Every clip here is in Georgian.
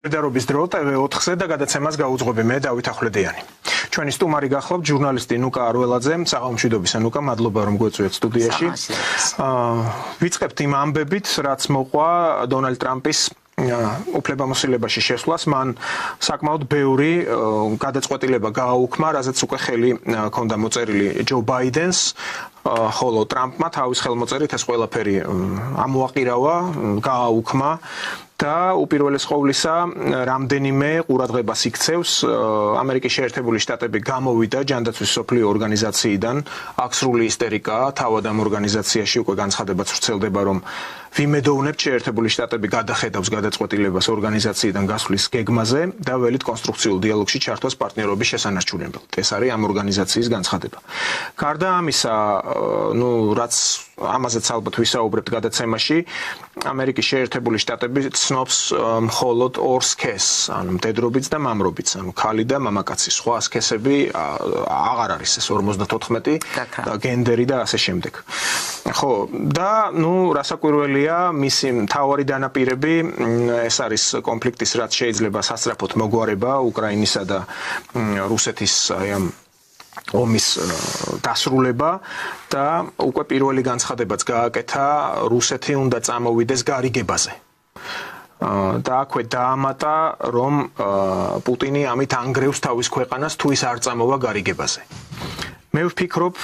Solidarობის დრო TV4-ზე და გადაცემას გაუძღვები მე დავით ახვლედიანი. Ჩვენი სტუმარი გახლავთ ჟურნალისტი ნუკა არველაძე, საღამომშვიდობისა ნუკა, მადლობა რომ გვეწვიოთ სტუდიაში. ვიწყებთ იმ ამბებით, რაც მოყვა დონალდ ტრამპის უფლებამოსილებაში შესვლას, მან საკმაოდ ბევრი გადაწყვეტილება გააუქმა, რაზეც უკვე ხელი ჰქონდა მოწერილი ჯო ბაიდენს, ხოლო ტრამპმა თავის ხელმოწერით ეს ყველაფერი ამოაყირავა, გააუქმა და უპირველეს ყოვლისა რამდენიმე ყურადღებას იქცევს ამერიკის შეერთებული შტატები გამოვიდა ჯანდაცვის მსოფლიო ორგანიზაციიდან აქ სრული ისტერიკაა თავად ამ ორგანიზაციაში უკვე განცხადებაც ვრცელდება რომ ვიმედოვნებთ შეერთებული შტატები გადახედავს გადაწყვეტილებას ორგანიზაციიდან გასვლის გეგმაზე და ველით კონსტრუქციულ დიალოგში ჩართვას პარტნიორობის შესანარჩუნებლად ეს არის ამ ორგანიზაციის განცხადება გარდა ამისა რაც ამაზეც ალბათ ვისაუბრებთ გადაცემაში ამერიკის შეერთებული შტატები ცნობს მხოლოდ ორ სქესს, ანუ მდედრობიც და მამრობიც, ანუ ქალი და მამაკაცი, სხვა სქესები აღარ არის ეს 54 და გენდერი და ასე შემდეგ. ხო, და რასაკვირველია, მისი მთავარი დანაპირები ეს არის კონფლიქტის რაც შეიძლება სასწრაფოდ მოგვარება უკრაინისა და რუსეთის ამ ომის დასრულება და უკვე პირველი განცხადებაც გააკეთა რუსეთი უნდა წამოვიდეს გარიგებაზე. და აქვე დაამატა რომ პუტინი ამით ანგრევს თავის ქვეყანას თუ ის არ წამოვა გარიგებაზე. მე ვფიქრობ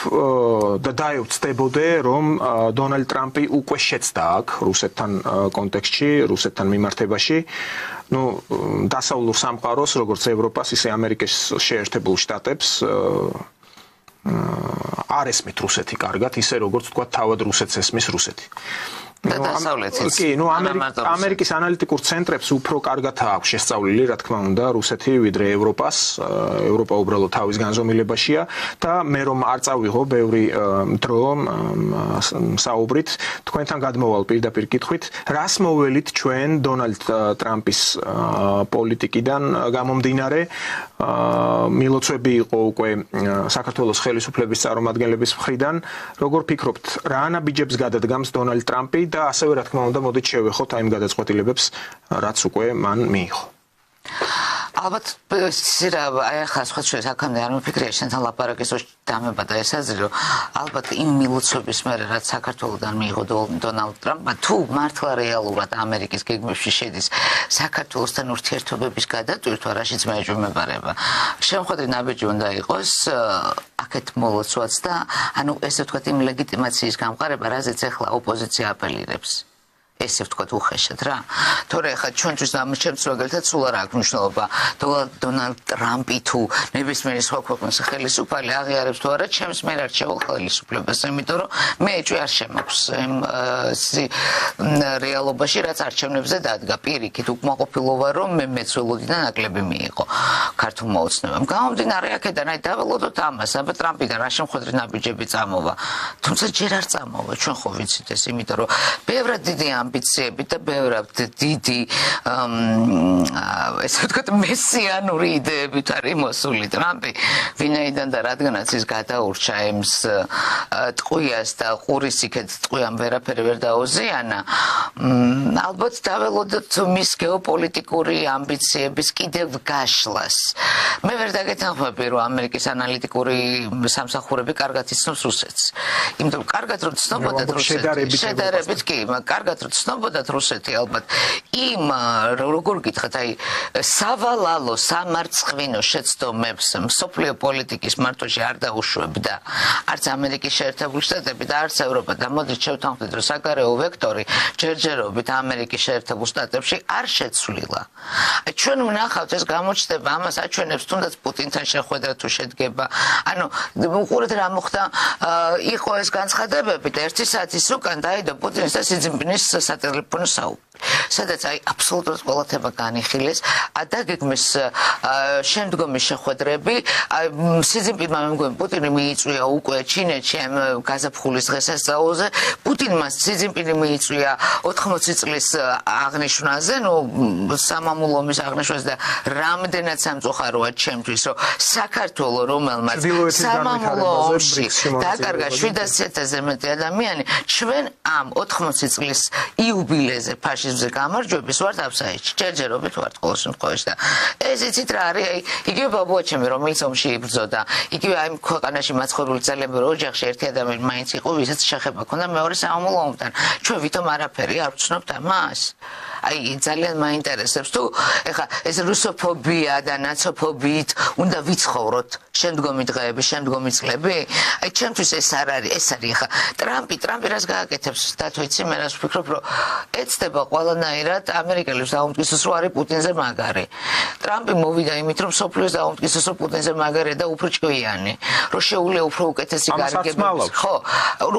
და დაევწდებოდე რომ დონალდ ტრამპი უკვე შეცდა აქ რუსეთთან კონტექსტში, რუსეთთან მიმართებაში დასავლურ სამყაროს, როგორც ევროპას, ისე ამერიკის შეერთებულ შტატებს არ ესმით რუსეთი კარგად, ისე როგორც თქვა თავად რუსეთს ესმის რუსეთი. და დასავლეთიც. კი, ამერიკის ანალიტიკურ ცენტრებს უფრო კარგად აქვს შესწავლილი, რა თქმა უნდა, რუსეთი ვიდრე ევროპას, ევროპა უბრალოდ თავის განზომილებაშია და მე რომ არ წავიღო ბევრი დრო საუბრით, თქვენთან გადმოვალ პირდაპირ კითხვით, რას მოველით ჩვენ დონალდ ტრამპის პოლიტიკიდან გამომდინარე, მილოცვები იყო უკვე საქართველოს ხელისუფლების წარმომადგენლების მხრიდან, როგორ ფიქრობთ, რა ანაბიჯებს გადადგამს დონალდ ტრამპი და ასევე რა თქმა უნდა მოდით შევეხოთ აი იმ გადაწყვეტილებებს რაც უკვე მან მიიღო. ალბათ აი ახლა სხვა შეიძლება აქამდე არ მიფიქრია შენთან ლაპარაკის დროს დამება და ეს აზრი რომ ალბათ იმ მილოცვების მერე რაც საქართველოსთან მიიღო დონალდ ტრამპმა თუ მართლა რეალურად ამერიკის გეგმებში შედის საქართველოსთან ურთიერთობების გადატვირთვა რაშიც მეეჭვმებარება შემოხვედრი ნაბიჯი უნდა იყოს აქეთ მოლოცვაც და ანუ ესე ვთქვათ იმ ლეგიტიმაციის გამყარება რაზეც ახლა ოპოზიცია აპელირებს ესე ვთქვათ უხეშად რა. თორე ხა ჩვენთვის ამჩემს მაგალითად სულ არ აქვს მნიშვნელობა დონალდ ტრამპი თუ ნებისმიერი სხვა ქვეყნის ხელისუფალი აღიარებს თუ არა ჩემს მიერ არჩეულ ხელისუფლებას, იმიტომ რომ მე ეჭვი არ შემაქვს რეალობაში რაც არჩევნებზე დადგა პირიქით უკმაყოფილობა რომ მე მეცველოდი და ნაკლები მიიღო ქართულმა ოცნებამ. გამომდინარე აქედან აი დაველოდოთ ამას, აბა ტრამპიდან რა შემოხვედრი ნაბიჯები წამოვა. თუმცა ჯერ არ წამოვა, ჩვენ ხო ვიცით ეს, იმიტომ რომ ბევრად დიდი ამბიციები და ბევრად დიდი ესე ვთქვათ მესიანური იდეებით არის მოსული ტრამპი ვინაიდან და რადგანაც ის გადაურჩა ემს ტყვიას და ყურის იქეთ ტყვიამ ვერაფერი ვერ დაუზიანა ალბათ დაველოდოთ მის გეოპოლიტიკური ამბიციების კიდევ გაშლას მე ვერ დაგეთანხმები რომ ამერიკის ანალიტიკური სამსახურები კარგად იცნობს რუსეთს იმიტომ რომ კარგად რომ ცნობოდათ რუსეთი შედარებით კი კარგად ცნობოდათ რუსეთი ალბათ იმ როგორ გითხრათ აი სავალალო სამარცხვინო შეცდომებს მსოფლიო პოლიტიკის მართვაში არ დაუშვებდა არც ამერიკის შეერთებული შტატები და არც ევროპა და მოდით შევთანხმდით რომ საგარეო ვექტორი ჯერჯერობით ამერიკის შეერთებულ შტატებში არ შეცვლილა აი ჩვენ ვნახავთ ეს გამოჩნდება ამას აჩვენებს თუნდაც პუტინთან შეხვედრა თუ შედგება ანუ უყურეთ რა მოხდა იყო ეს განცხადებები და 1 საათის უკან დაიდო პუტინის და სი ძინპინის სატელეფონო საუბარი სადაც აი აბსოლუტურად ყველა თემა განიხილეს ადაგეგმეს შემდგომი შეხვედრები სი ძინპინმა მე მგონი პუტინი მიიწვია უკვე ჩინეთში ამ გაზაფხულის დღესასწაულზე პუტინმა სი ძინპინი მიიწვია 80 წლის აღნიშვნაზე სამამულო ომის აღნიშვნაზე და რამდენად სამწუხაროა ჩემთვის რომ საქართველოს რომელმაც სამამულო ომში დაკარგა 700,000-ზე მეტი ადამიანი ჩვენ ამ 80 წლის იუბილეზე ფაშ ფაშიზმზე გამარჯვების ვართ აფსაიდში. ჯერჯერობით ვართ ყოველ შემთხვევაში და ეს იცით რა არის, აი იგივე ბაბუაჩემი რომელიც ომში იბრძოდა, იგივე აი ქვეყანაში მაცხოვრული ძალიან ბევრი ოჯახში ერთი ადამიანი მაინც იყო, ვისაც შეხება ჰქონდა მეორე საამულო ომთან. ჩვენ ვითომ არაფერი არ ვცნობთ ამას? აი ძალიან მაინტერესებს თუ ეხა ეს რუსოფობია და ნაცოფობიით უნდა ვიცხოვროთ შემდგომი დღეები, შემდგომი წლები. აი ჩემთვის ეს არ არის, ეს არის ეხა ტრამპი რას გააკეთებს დათვიცი, მე რას ვფიქრობ, რომ ეცდება ყველანაირად ამერიკელებს დაუმტკიცოს, რომ არის პუტინზე მაგარი. ტრამპი მოვიდა იმით, რომ სოფლიოს დაუმტკიცოს, რომ პუტინზე მაგარი და უფრო ჭკვიანი, რომ შეუძლია უფრო უკეთესი გარიგებების, ხო,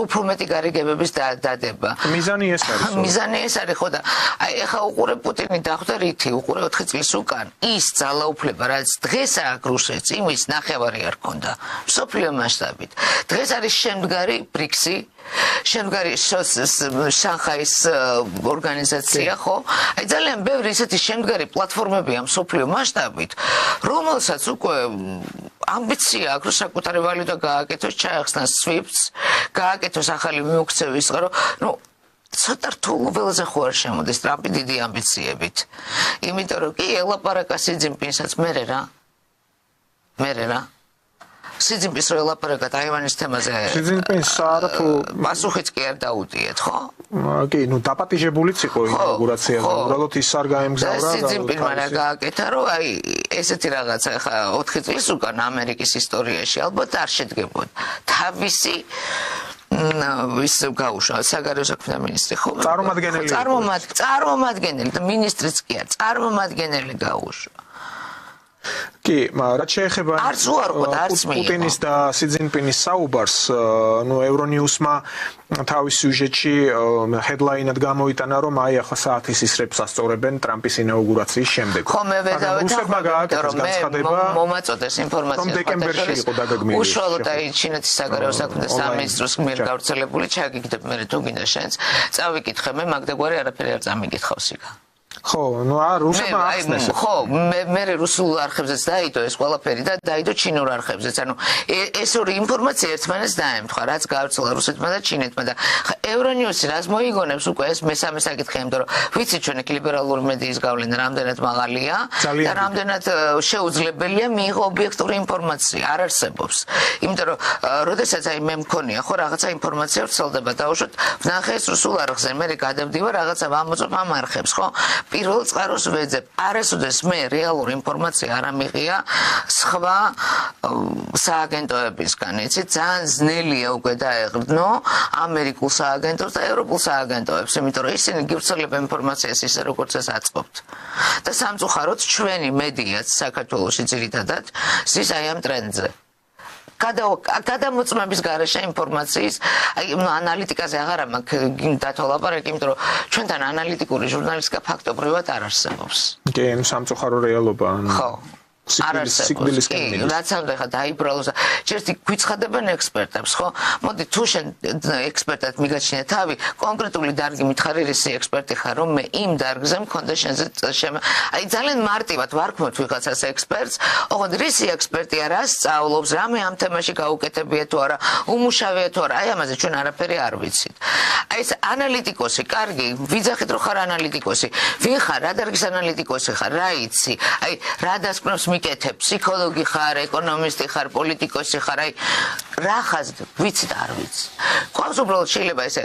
უფრო მეტი გარიგებების დადება. მიზანი ეს არის. მიზანი ეს არის, ხო და აი ეხა უყურე პუტინი დახვდა რითი, უყურე 4 წლის უკან ის ძალაუფლება, რაც დღეს აქვს რუსეთს, იმის ნახევარი არ ქონდა მსოფლიო მასშტაბით. დღეს არის შემდგარი ბრიქსი, შემდგარი შანხაის ორგანიზაცია, ხო? აი ძალიან ბევრი ისეთი შემდგარი პლატფორმებია მსოფლიო მასშტაბით, რომელსაც უკვე ამბიცია აქვს, რომ საკუთარი ვალუტა გააკეთოს, ჩაეხსნას SWIFT-ს, გააკეთოს ახალი მიუქცევის წყარო, ну ცოტა რთულ ველზე ხო არ შემოდის ტრამპი დიდი ამბიციებით. იმიტომ რომ კი ელაპარაკა სი ძინპინსაც მერე რა. სი ძინპინს რო ელაპარაკა ტაივანის თემაზე. სი ძინპინს საერთო პასუხიც კი არ დაუტიეთ, ხო? კი, ну დაპატიჟებულიც იყო ინაუგურაციაზე. უბრალოდ ის არ გაემგზავრა. სი ძინპინმა რა გააკეთა, რომ აი ესეთი რაღაცა ხა 4 წლის უკან ამერიკის ისტორიაში ალბათ არ შედგებოდა. თავისი ვის გაუშვა საგარეო საქმეთა მინისტრი ხო? წარმომადგენელი და მინისტრიც კი არ, წარმომადგენელი გაუშვა. კი, რაც შეეხება პუტინის და სი ძინპინის საუბარს, ну ევრონიუსმა თავის სიუჟეტში ჰედლაინად გამოიტანა, რომ აი ახლა საათის ისრებს ასწორებენ ტრამპის ინაუგურაციის შემდეგ. ხო, მე ვეძავეთ, რომ მომაწოდეს ინფორმაცია, რომ დეკემბერში იყო დაგეგმილი. უშუალოდ აი ჩინეთის საგარეო საქმეთა სამინისტროს მიერ გავრცელებული ჩაგიგდებ მე თუ გინდა შენს, წავიკითხე მე მაგდაგვარი არაფერი არ წამიგითხავს იქა. ხო, ну რუსებმა ახსნეს. ხო, მე რუსულ არხებზეც დაიდო ეს ყველაფერი და დაიდო ჩინურ არხებზეც. ანუ ეს ორი ინფორმაცია ერთმანეთს დაემთხვა, რაც გავრცელა რუსეთმა და ჩინეთმა და ევრონიუსი რას მოიგონებს უკვე ეს მესამე საკითხი, იმიტომ რომ ვიცი ჩვენ ეგ ლიბერალური მედიის გავლენა რამდენად მაღალია და რამდენად შეუძლებელია მიიღო ობიექტური ინფორმაცია, არ არსებობს. იმიტომ რომ როდესაც აი მე მქონია ხო რაღაცა ინფორმაცია ვრცელდება დაუშვათ, ვნახე ეს რუსულ არხზე, მე გადავდივარ რაღაცა ვამოწმ ამ არხებს, ხო? პირველ წყაროს ვეძებ. არასოდეს მე რეალური ინფორმაცია არ ამიღია სხვა სააგენტოებისგან. იცით, ძალიან ძნელია უკვე დაეღრდნო ამერიკულ სააგენტოს და ევროპულ სააგენტოებს, იმიტომ რომ ისინი გივრცელებენ ინფორმაციას ისე როგორც ეს აწყობთ. და სამწუხაროდ ჩვენი მედიაც საქართველოში ძირითადად ზის აი ამ ტრენდზე. გადამოწმების გარეშე ინფორმაციის, აი ანალიტიკაზე აღარა მაქვს დათვალაპარაკი, იმიტომ რომ ჩვენთან ანალიტიკური ჟურნალისტიკა ფაქტობრივად არ არსებობს. კი, სამწუხარო რეალობა. ხო. სიკვდილის კენილი. რაც ამ ხა დაიბრალოს. ჯერტი გვიცხადებენ ექსპერტებს, ხო? მოდი თუ შენ ექსპერტად მიგაჩნია თავი, კონკრეტული დარგი მითხარი რისი ექსპერტი ხარ, რომ მე იმ დარგზე მქონდა შენზე აი ძალიან მარტივად ვარქმევთ ვიღაცას ექსპერტს, ოღონდ რისი ექსპერტი არა სწავლობს, რამე ამ თემაში გაუკეთებია თუ არა, უმუშავეა თუ არა, აი ამაზე ჩვენ არაფერი არ ვიცით. აი ეს ანალიტიკოსი, კარგი, ვიძახით რომ ხარ ანალიტიკოსი, ვინ ხარ, რა დარგის ანალიტიკოსი ხარ, რა იცი, აი რა დასკვნებს მიკეთებ, ფსიქოლოგი ხარ, ეკონომისტი ხარ, პოლიტიკოსი ხარ, აი რა ხაზი ვიცი და არ ვიცი. ყავს უბრალოდ შეიძლება ესე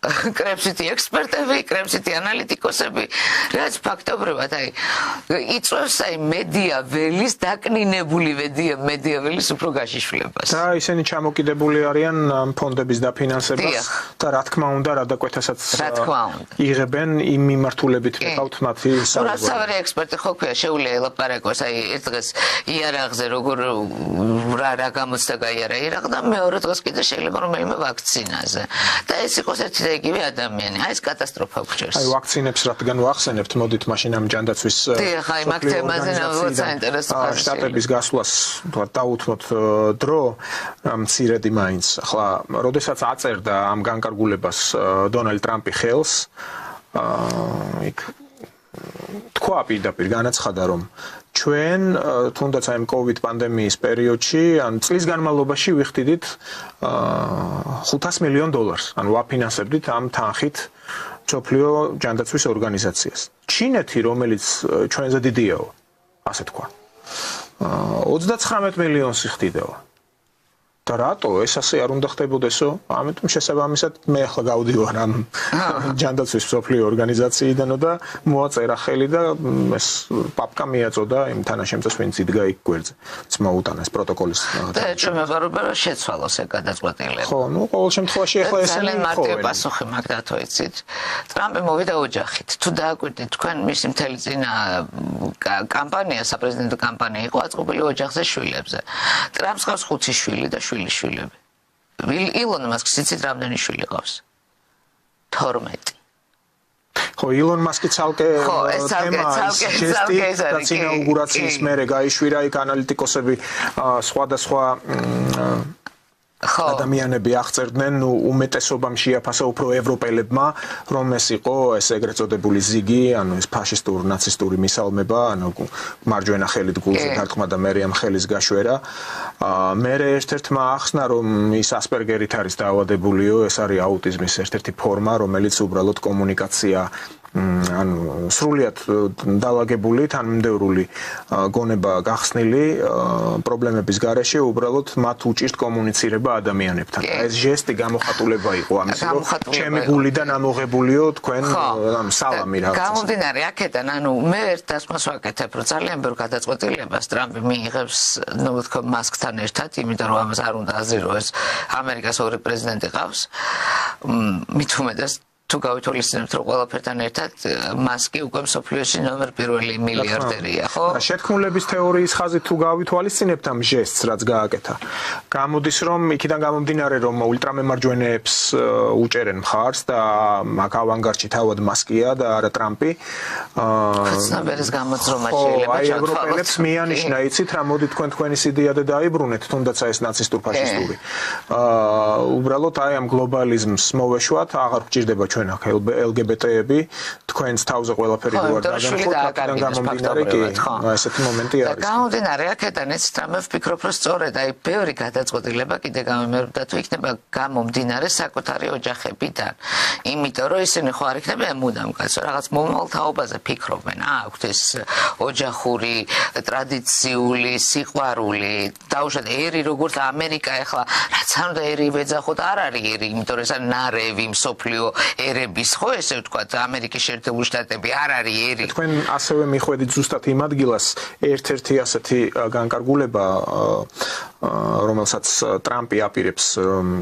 კრემსიტი ექსპერტები, კრემსიტი ანალიტიკოსები, რაც ფაქტობრივად აი იწვევს აი მედია ველის დაკნინებული მედია ველის უფრო გაშიშვლებას. და ისინი ჩამოკიდებული არიან ფონდების დაფინანსებას და რა თქმა უნდა, რადაკვეთასაც იღებენ იმ მიმართულებით მიყავთ მათი საუბარი. რა სავარი ექსპერტი ხო ქვია, შეუძლია ელაპარაკოს აი ერთ დღეს იარაღზე როგორ რა გამოცდა გაიარა ირაყ და მეორე დღეს კიდე შეიძლება რომელიმე ვაქცინაზე. და ეს იყოს ერთი და იგივე ადამიანი. აი ეს კატასტროფა გვჭირს. აი ვაქცინებს რადგან ვახსენებთ, მოდით მაშინ ამ ჯანდაცვის აი მაგ თემაზე ნაუბრად საინტერესო ხაზია. შტატების გასვლას დაუთმოთ დრო მცირედი მაინც. ახლა როდესაც აწერდა ამ განკარგულებას დონალდ ტრამპი ხელს, იქ თქვა პირდაპირ განაცხადა, რომ ჩვენ თუნდაც აი COVID პანდემიის პერიოდში, ან წლის განმავლობაში ვიხდიდით $500 მილიონ, ანუ ვაფინანსებდით ამ თანხით მსოფლიო ჯანდაცვის ორგანიზაციას. ჩინეთი, რომელიც ჩვენზე დიდიაო, ასე თქვა. 39 მილიონს იხდიდაო. და რატო ეს ასე არ უნდა ხდებოდესო? ამიტომ შესაბამისად მე ახლა გავდივარ ამ ჯანდაცვის მსოფლიო ორგანიზაციიდანო და მოაწერა ხელი და ეს პაპკა მიაწოდა იმ თანაშემწეს ვინც იდგა იქ გვერდზე. მოუტანეს პროტოკოლის. და შემეყარება რომ შეცვალოს ეგ გადაწყვეტილება. ხო, ნუ ყოველ შემთხვევაში ახლა ეს ძალიან მარტივი პასუხი მაგ დათო იცით. ტრამპი მოვიდა ოჯახით. თუ დააკვირდით თქვენ მისი მთელი წინა კამპანია, საპრეზიდენტო კამპანია იყო აწყობილი ოჯახზე შვილებზე. ტრამპს ყავს 5 შვილი და შვილები. ილონ მასკს იცით რამდენი შვილი ყავს? 12. ხო, ილონ მასკი ცალკე თემაა და ინაუგურაციის მერე გაიშვირა იქ ანალიტიკოსები სხვადასხვა ადამიანები აღწერდნენ, ნუ უმეტესობამ შეაფასა უფრო ევროპელებმა, რომ ეს იყო ეს ეგრეთ წოდებული ზიგი, ანუ ეს ფაშისტური, ნაცისტური მისალმება, ანუ მარჯვენა ხელით გულზე დარტყმა და მერე ამ ხელის გაშვერა. მერე ერთ-ერთმა ახსნა, რომ ის ასპერგერით არის დაავადებულიო, ეს არის აუტიზმის ერთ-ერთი ფორმა, რომელიც უბრალოდ კომუნიკაცია ანუ სრულიად დაალაგებული, თანმიმდევრული გონება გახსნილი პრობლემების გარეშე უბრალოდ მათ უჭირთ კომუნიცირება ადამიანებთან. ეს ჟესტი გამოხატულება იყო ამის, რომ ჩემი გულიდან ამოღებულიო თქვენ სალამი რაღაცა. გამომდინარე აქედან, ანუ მე ერთ დასკვნას ვაკეთებ, რომ ძალიან ბევრ გადაწყვეტილებას ტრამპი მიიღებს, ნუ თქო მასკთან ერთად, იმიტომ რომ ამას არ უნდა აზირო ეს ამერიკას ორი პრეზიდენტი ყავს. მით უმეტეს თუ გავითვალისწინებთ რომ ყველაფერთან ერთად მასკი უკვე მსოფლიოში ნომერ 1 მილიარდერია, ხო? შეთქმულების თეორიის ხაზით თუ გავითვალისწინებთ ამ ჟესტს, რაც გააკეთა. გამოდის რომ იქიდან გამომდინარე რომ ულტრამემარჯვენეებს უჭერენ მხარს და მაგ ავანგარდში თავად მასკია და არა ტრამპი. ცნობერის გამოძრომა შეიძლება ჩათვალოთ. ევროპელებს მიანიშნა, იცით რა, მოდი თქვენი სიდიადე დაიბრუნეთ, თუნდაც ეს ნაცისტურ ფაშისტური. უბრალოდ აი ამ გლობალიზმს მოვეშვათ, აღარ გჭირდება ჩვენ აქ LGBT-ები, თქვენს თავზე ყველაფერი რო არ დაგანხოთ, აქედან გამომდინარე კი, ესეთი მომენტი არის. გამომდინარე აქედან ეს თამე ვფიქრობ, რომ სწორედ აი ბევრი გადაწყვეტილება კიდე გამომერდა თუ იქნება გამომდინარე საკუთარი ოჯახებიდან. იმიტომ რომ ისინი ხო არ იქნებიან მუდამ კაცო, რაღაც მომავალ თაობაზე ფიქრობენ, აქვთ ეს ოჯახური, ტრადიციული სიყვარული, დაუშვათ ერი როგორც ამერიკა ახლა, რაც არ უნდა ერი ვეძახოთ, არ არის ერი, იმიტომ რომ ეს ნარევი მსოფლიო ერების ხო ესე ვთქვათ ამერიკის შეერთებული შტატები არ არის ერი. თქვენ ასევე მიხვედით ზუსტად იმ ადგილას ერთ-ერთი ასეთი განკარგულება რომელსაც ტრამპი აპირებს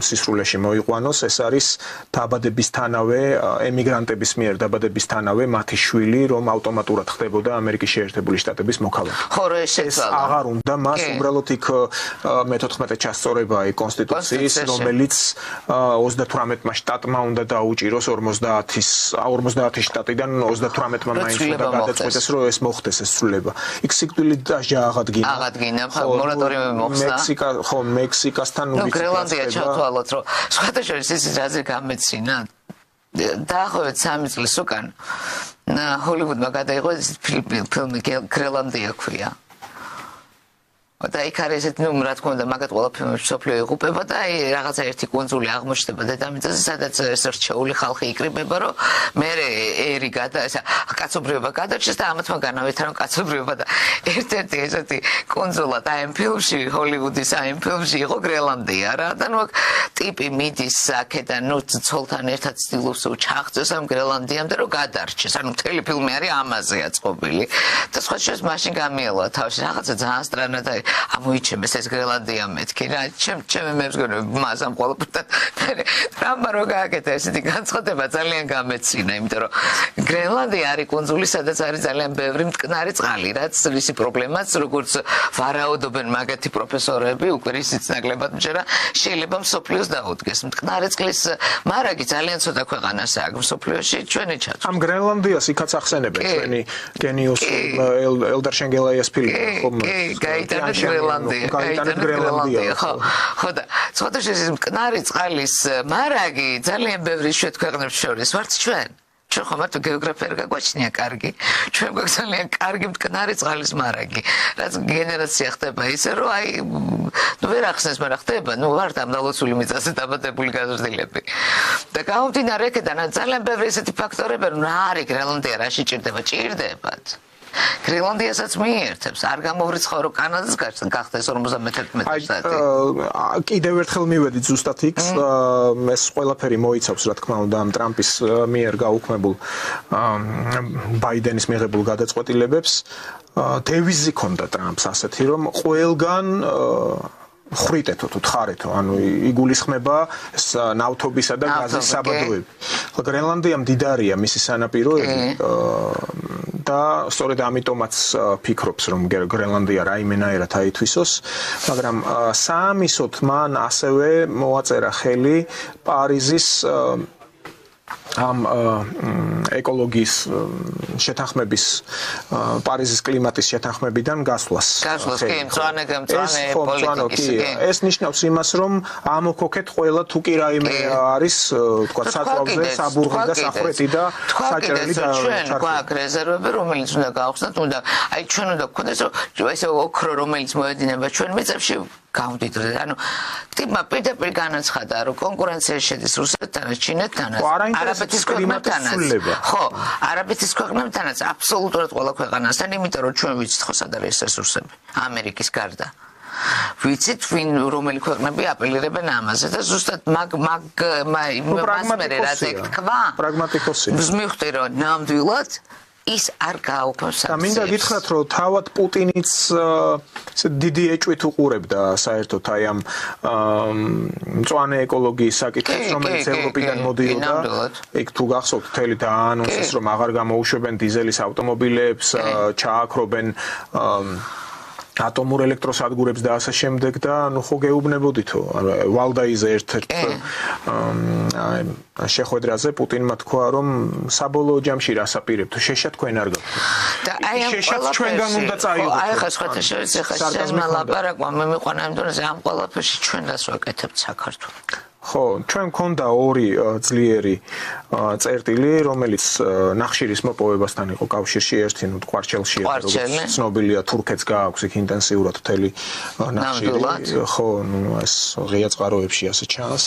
სისრულეში მოიყვანოს, ეს არის დაბადებისთანავე ემიგრანტების მიერ დაბადებისთანავე მათი შვილი, რომ ავტომატურად ხდებოდა ამერიკის შეერთებული შტატების მოქალაქე. ხო, ეს აღარ უნდა მას უბრალოდ იქ მე-14 ჩასწორება აი კონსტიტუციის, რომელიც 38-მა შტატმა უნდა დაუჭიროს 50 შტატიდან 38-მა მაინც უნდა გადაწყვეტეს, რომ ეს მოხდეს ეს ცვლილება. იქ სიკვდილით დაჟა აღადგინა, მორატორიუმი მოხდა. მექსიკასთან გრენლანდია ჩავთვალოთ, რომ სხვადასხვა ის რაზე გამეცინა. დაახლოებით 3 წლის უკან ჰოლივუდმა გადაიღო ეს ფილმი გრენლანდია ქვია. და იქ არის ესეთი ნუ რა თქმა უნდა მაგათ ყველა ფილმებში მსოფლიო იღუპება და აი რაღაცა ერთი კუნძული აღმოჩნდება დედამიწაზე, სადაც ეს რჩეული ხალხი იკრიბება, რომ მე ერი კაცობრიობა გადარჩეს და ამათმა განავითარა რომ კაცობრიობა და ერთ-ერთი ესეთი კუნძულად აი ამ ფილმში, ჰოლივუდის აი ამ ფილმში იყო გრენლანდია რა და ნუ ტიპი მიდის აქედან ნუ ცოლთან ერთად ცდილობს ჩახწეს ამ გრენლანდიამდე რომ გადარჩეს. ანუ მთელი ფილმი არის ამაზეა წყობილი და სხვა შეს მაშინ გამიელა თავში რაღაცა ძალიან სტრანად აი ამოიჩემეს ეს გრენლანდია მეთქი რა ჩემი მებრძოლები მასამ ყველაფერთან ტრამპმა რო გააკეთა ესეთი განცხადება ძალიან გამეცინა, იმიტომ რომ გრენლანდია არის კუნძული, სადაც არის ძალიან ბევრი მტკნარი წყალი, რაც რისი პრობლემაც როგორც ვარაუდობენ მაგათი პროფესორები, უკვე რისიც ნაკლებად მჯერა შეიძლება მსოფლიოს დაუდგეს. მტკნარი წყლის მარაგი ძალიან ცოტა ქვეყანას აქვს მსოფლიოში, ჩვენი ჩათვლით. ამ გრენლანდიას იქაც ახსენებენ ჩვენი გენიოს ელდარ შენგელაიას ფილმი, ხომ? გაიტანეთ გრენლანდია. ხო და სხვადასხვა მტკნარი წყლის მარაგი ძალიან ბევრი შვედ ქვეყნებს შორის ვართ ჩვენ. ჩვენ ხომ მარტო გეოგრაფია არ გაგვაჩნია კარგი. ჩვენ გვაქვს ძალიან კარგი მტკნარი წყალის მარაგი. რაც გენერაცია ხდება ისე რომ აი ვერ ახსენს, მაგრამ ხდება, ვართ ამ დალოცული მიწაზე დაბადებული გაზრდილები. და გამომდინარე აქედან ძალიან ბევრი ესეთი ფაქტორები, რომ რა არის გრენლანდია, რაში ჭირდება, ჭირდებათ. გრენლანდიასაც მიერთებს, არ გამოვრიცხავ რომ კანადას გახდეს 51 შტატი. კიდევ ერთხელ მივედით ზუსტად იქ, ეს ყველაფერი მოიცავს, რა თქმა უნდა, ამ ტრამპის მიერ გაუქმებულ ბაიდენის მიღებულ გადაწყვეტილებებს. დევიზი ქონდა ტრამპს ასეთი, რომ ყველგან ხრიტეთო თუ თხარეთო, ანუ იგულისხმება ნავთობისა და გაზის საბადოები. გრენლანდია მდიდარია მისი სანაპიროები და სწორედ ამიტომაც ფიქრობს, რომ გრენლანდია რაიმენაერად აითვისოს, მაგრამ საამისოდ მან ასევე მოაწერა ხელი პარიზის ამ ეკოლოგიის შეთანხმების პარიზის კლიმატის შეთანხმებიდან გასვლას. ეს ნიშნავს იმას, რომ ამოქოქეთ ყველა თუ კი რაიმე არის, თქვა საწვავზე, საბურღი და სახრეთი და საჭრელი და ჩვენ გვაქვს რეზერვები, რომელიც უნდა გავხსნათ, აი ჩვენ უნდა გქონდეს, რომ ესე ოქრო, რომელიც მოედინება ჩვენ მიწებში გავდიდრეთ. ანუ ტიპმა პირდაპირ განაცხადა, რომ კონკურენცია შედის რუსეთთანაც, ჩინეთთანაც, არაბეთის ქვეყნებთანაც. ხო, არაბეთის ქვეყნებთანაც აბსოლუტურად ყველა ქვეყანასთან, იმიტომ რომ ჩვენ ვიცით ხო სად არის რესურსები ამერიკის გარდა. ვიცით ვინ რომელი ქვეყნები აპელირებენ ამაზე და ზუსტად მას მერე რაც ეკთქვა. პრაგმატიკოსია. მივხვდი რომ ნამდვილად ის არ გააუქმებს და მინდა გითხრათ, რომ თავად პუტინიც დიდი ეჭვით უყურებდა საერთოდ აი ამ მწვანე ეკოლოგიის საკითხებს, რომელიც ევროპიდან მოდიოდა. იქ თუ გახსოვთ, მთელი დააანონსეს, რომ აღარ გამოუშვებენ დიზელის ავტომობილებს, ჩააქრობენ ატომურ ელექტროსადგურებს და ასე შემდეგ და ნუ ხო გეუბნებოდითო. ვალდაიზე ერთ-ერთ შეხვედრაზე პუტინმა თქვა, რომ საბოლოო ჯამში რას აპირებთ, შეშა თქვენ არ გაქვთ. და აი ამ ყველაფერში ჩვენგან უნდა წაიღოთ. აი ხა სხვათა შორის ხა შეზმა ლაპარაკვა, მე მიყვანა იმ დონეზე ამ ყველაფერში ჩვენ რას ვაკეთებთ საქართველოს. ხო, ჩვენ მქონდა ორი ძლიერი წერტილი, რომელიც ნახშირის მოპოვებასთან იყო კავშირში, ერთი ნუ კვარჩელში, როგორც ცნობილია, თურქეთს გააქვს იქ ინტენსიურად მთელი ნახშირი. ხო, ნუ ეს ღია წყაროებში ასე ჩანს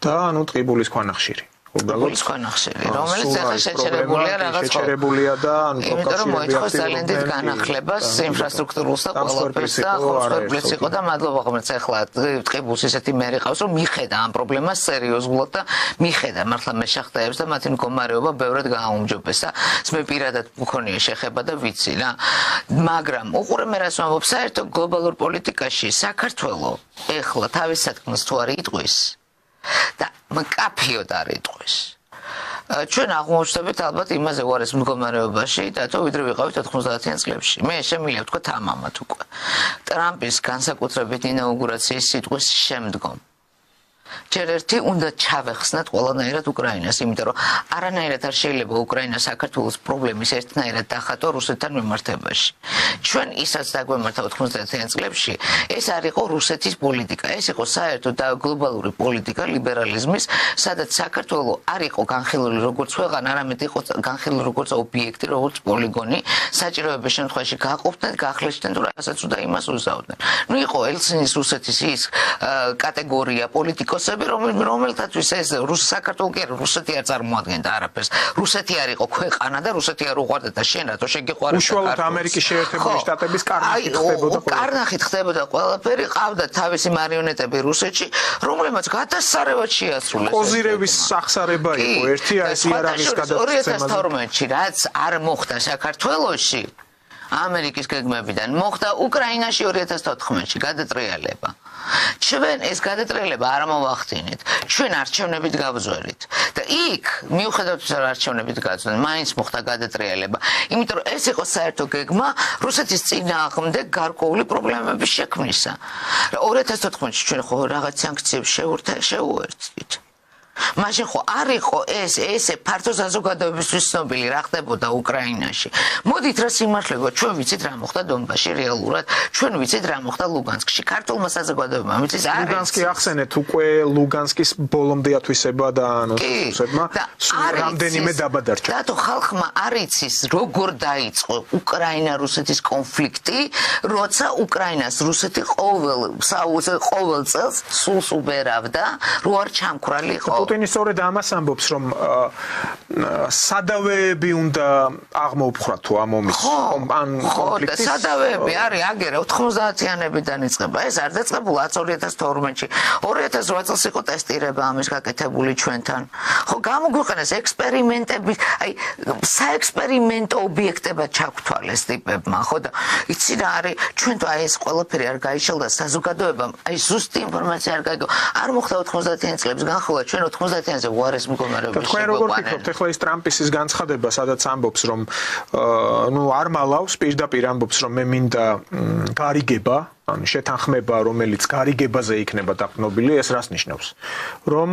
და ნუ ტყიბულის ქვანახშირი. ტყიბულის ქვანახშირი, რომელიც ახლა შეჩერებულია რაღაც შეჩერებულია და ანუ იმიტომ რომ მოითხოვს ძალიან დიდ განახლებას ინფრასტრუქტურულს და ყველაფერს და ხორცხვერპლიც იყო და მადლობა ღმერთს ახლა ტყიბულს ისეთი მერი ყავს რომ მიხედა ამ პრობლემას სერიოზულად და მიხედა მართლა მეშახტეებს და მათი მდგომარეობა ბევრად გააუმჯობესა. მე პირადად მქონია შეხება და ვიცი რა. მაგრამ უყურე მე რას ვამბობ, საერთო გლობალურ პოლიტიკაში საქართველოს ახლა თავის სათქმელს თუ არ იტყვის და მკაფიოდ არ იტყვის. ჩვენ აღმოჩნდებით ალბათ იმაზე უარეს მდგომარეობაში და თუ ვიდრე ვიყავით 90-იან წლებში. მე შემიძლია ვთქვა თამამად უკვე. ტრამპის განსაკუთრებით ინაუგურაციის სიტყვის შემდგომ. ჯერ ერთი უნდა ჩავეხსნათ ყველანაირად უკრაინას, იმიტომ რომ არანაირად არ შეიძლება უკრაინა საქართველოს პრობლემის ერთნაირად დახატო რუსეთთან მიმართებაში. ჩვენ ისაც დაგვემართა 90-იან წლებში, ეს არ იყო რუსეთის პოლიტიკა, ეს იყო საერთო და გლობალური პოლიტიკა ლიბერალიზმის, სადაც საქართველო არ იყო განხილული როგორც ქვეყანა, არამედ იყო განხილული როგორც ობიექტი, როგორც პოლიგონი, საჭიროების შემთხვევაში გაყოფდნენ, გახლეჩდნენ თუ რასაც უნდა იმას უზაუდნენ. ნუ იყო ელცინის რუსეთის ის კატეგორია პოლიტიკოსები, რომელთათვის ეს საქართველო კი რუსეთი არ წარმოადგენდა არაფერს. რუსეთი არ იყო ქვეყანა და რუსეთი არ უყვარდა და შენ რატო შეგიყვარდა საქართველოს. უშუალოდ ამერიკის შეერთებული შტატების კარნახით ხდებოდა ყველაფერი. კარნახით ხდებოდა ყველაფერი, ყავდა თავისი მარიონეტები რუსეთში, რომლებმაც გადასარევად შეასრულეს. კოზირევის სახსარება იყო ერთი ეს იარაღის გადაცემა. 2012-ში რაც არ მოხდა საქართველოში ამერიკის გეგმებიდან მოხდა უკრაინაში 2014-ში გადატრიალება. ჩვენ ეს გადატრიალება არ მოვახდინეთ. ჩვენ არჩევნებით გავძვერით. და იქ მიუხედავად იმისა, რომ არჩევნებით გავძვერით, მაინც მოხდა გადატრიალება. იმიტომ რომ ეს იყო საერთო გეგმა რუსეთის წინააღმდეგ გარკვეული პრობლემების შექმნისა. 2014-ში ჩვენ ხო რაღაც სანქციებს შევუერთდით. მაშინ ხო არ იყო ესე ფართო საზოგადოებისთვის ცნობილი რა ხდებოდა უკრაინაში. მოდით რა სიმართლეა, ჩვენ ვიცით რა მოხდა დონბასში რეალურად, ჩვენ ვიცით რა მოხდა ლუგანსკში. ქართულმა საზოგადოებამ ვიცით არ ლუგანსკი ახსენეთ უკვე ლუგანსკის ბოლომდე ათვისება და რუსებმა რამდენიმე დაბადარჩა. რატო ხალხმა არ იცის როგორ დაიწყო უკრაინა-რუსეთის კონფლიქტი, როცა უკრაინას რუსეთი ყოველ წელს სულს ubერავდა, რო არ ჩამქრალიყო. პუტინი სწორედ ამას ამბობს, რომ სადავეები უნდა აღმოუფხრათ თუ ამ ომის ან კონფლიქტის. ხო, სადავეები არის აგერა 90-იანებიდან იწყება. ეს არ დაწყებულა 2012-ში. 2008 წელს იყო ტესტირება ამის გაკეთებული ჩვენთან. ხო, გამოგვიყენეს ექსპერიმენტები, აი საექსპერიმენტო ობიექტებად ჩაგვთვალეს ტიპებმა, ხო და იცი რა არის, ჩვენ თუ აი ეს ყველაფერი არ გაიშალდა საზოგადოებამ, აი ზუსტი ინფორმაცია არ გაიგო. არ მოხდა 90-იან წლების განხილვა, ჩვენ 90-იანზე უარეს მდგომარეობაში. თქვენ როგორ ფიქრობთ, ახლა ეს ტრამპის განცხადება, სადაც ამბობს, რომ არ მალავს, პირდაპირ ამბობს, რომ მე მინდა გარიგება, ან შეთანხმება, რომელიც გარიგებაზე იქნება დაყრდნობილი, ეს რას ნიშნავს? რომ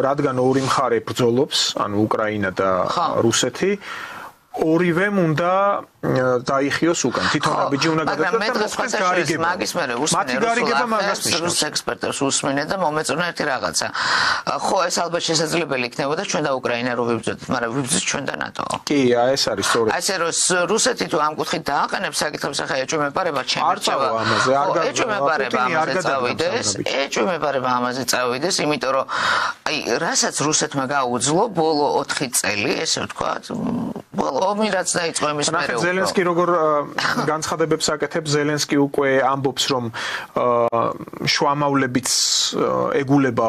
რადგან ორი მხარე ბრძოლობს, ანუ უკრაინა და რუსეთი, ორივემ უნდა დაიხიოს უკან. თვითონ აბიჯი უნდა გადადგეს და მოხდეს გარიგება. მაგის მერე რუს ექსპერტებს უსმენე და მომეწონა ერთი რაღაცა. ხო, ეს ალბათ შესაძლებელი იქნებოდა ჩვენ და უკრაინა რო ვიბრძოდეთ, მაგრამ ვიბრძვით ჩვენ და ნატო. კი, ეს არის სწორედ. ასე რომ რუსეთი თუ ამ კუთხით დააყენებს საკითხებს, ახლა ეჭვმეპარება ჩემერჩევა. ეჭვმეპარება ამაზე წავიდეს, ეჭვმეპარება ამაზე წავიდეს, იმიტომ რომ აი, რასაც რუსეთმა გაუძლო ბოლო 4 წელი, ესე ვთქვათ, ბოლო ომი რაც დაიწყო იმის მერე ზელენსკი როგორ განცხადებებს აკეთებს, ზელენსკი უკვე ამბობს, რომ შუამავლებიც ეგულება,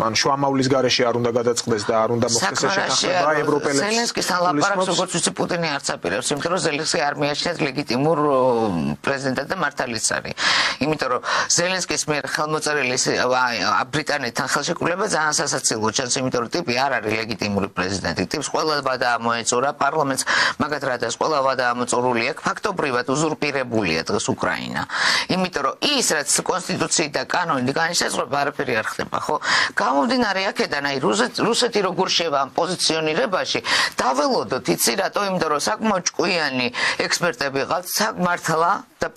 ან შუამავლის გარეშე არ უნდა გადაწყდეს და არ უნდა მოხდეს შეთანხმება ევროპელებს. ზელენსკისთან ლაპარაკს როგორც ვიცი პუტინი არც აპირებს, იმიტომ რომ ზელენსკი არ მიაჩნიათ ლეგიტიმურ პრეზიდენტად და მართალიც არის. იმიტომ რომ ზელენსკის მიერ ხელმოწერილი ბრიტანეთთან ხელშეკრულება ძალიან სასაცილო ჩანს, იმიტომ რომ ტიპი არ არის ლეგიტიმური პრეზიდენტი. ტიპს ყველა ვადა მოეწურა, პარლამენტს მაგათ რადას ყველა ვადა ამოწურული აქვს, ფაქტობრივად უზურპირებულია დღეს უკრაინა. იმიტომ რომ ის რაც კონსტიტუციით და კანონით განისაზღვრება, არაფერი არ ხდება, ხო? გამომდინარე აქედან, აი რუსეთი როგორ შევა ამ პოზიციონირებაში, დაველოდოთ, იცი რატო? იმიტომ რომ საკმაოდ ჭკვიანი ექსპერტები ყავთ, მართლა და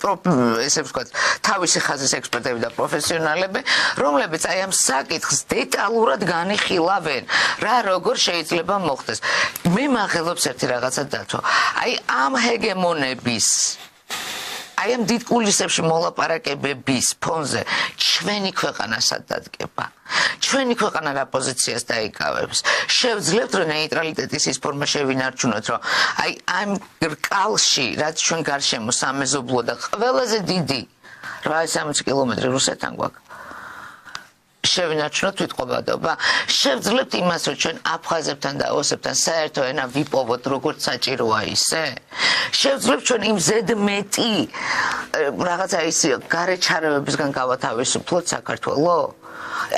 ესე ვთქვათ, თავისი ხაზის ექსპერტები და პროფესიონალები, რომლებიც აი ამ საკითხს დეტალურად განიხილავენ, რა როგორ შეიძლება მოხდეს. მე მაღელობს ერთი რაღაცა დათო. აი ამ ჰეგემონების აი ამ დიდ კულისებში მოლაპარაკებების ფონზე ჩვენი ქვეყანა სად დადგება? ჩვენი ქვეყანა რა პოზიციას დაიკავებს? შევძლებთ რომ ნეიტრალიტეტის ის ფორმა შევინარჩუნოთ, რომ აი ამ რკალში, რაც ჩვენ გარშემო სამეზობლო და ყველაზე დიდი 860 კილომეტრი რუსეთთან გვაქვს. შევინარჩუნოთ თვითყოფადობა, შევძლებთ იმას, რომ ჩვენ აფხაზებთან და ოსებთან საერთო ენა ვიპოვოთ, როგორც საჭიროა ისე. შევძლებთ ჩვენ იმ ზედმეტი რაღაცა ის გარეჩარევებისგან გავათავისუფლოთ საქართველო.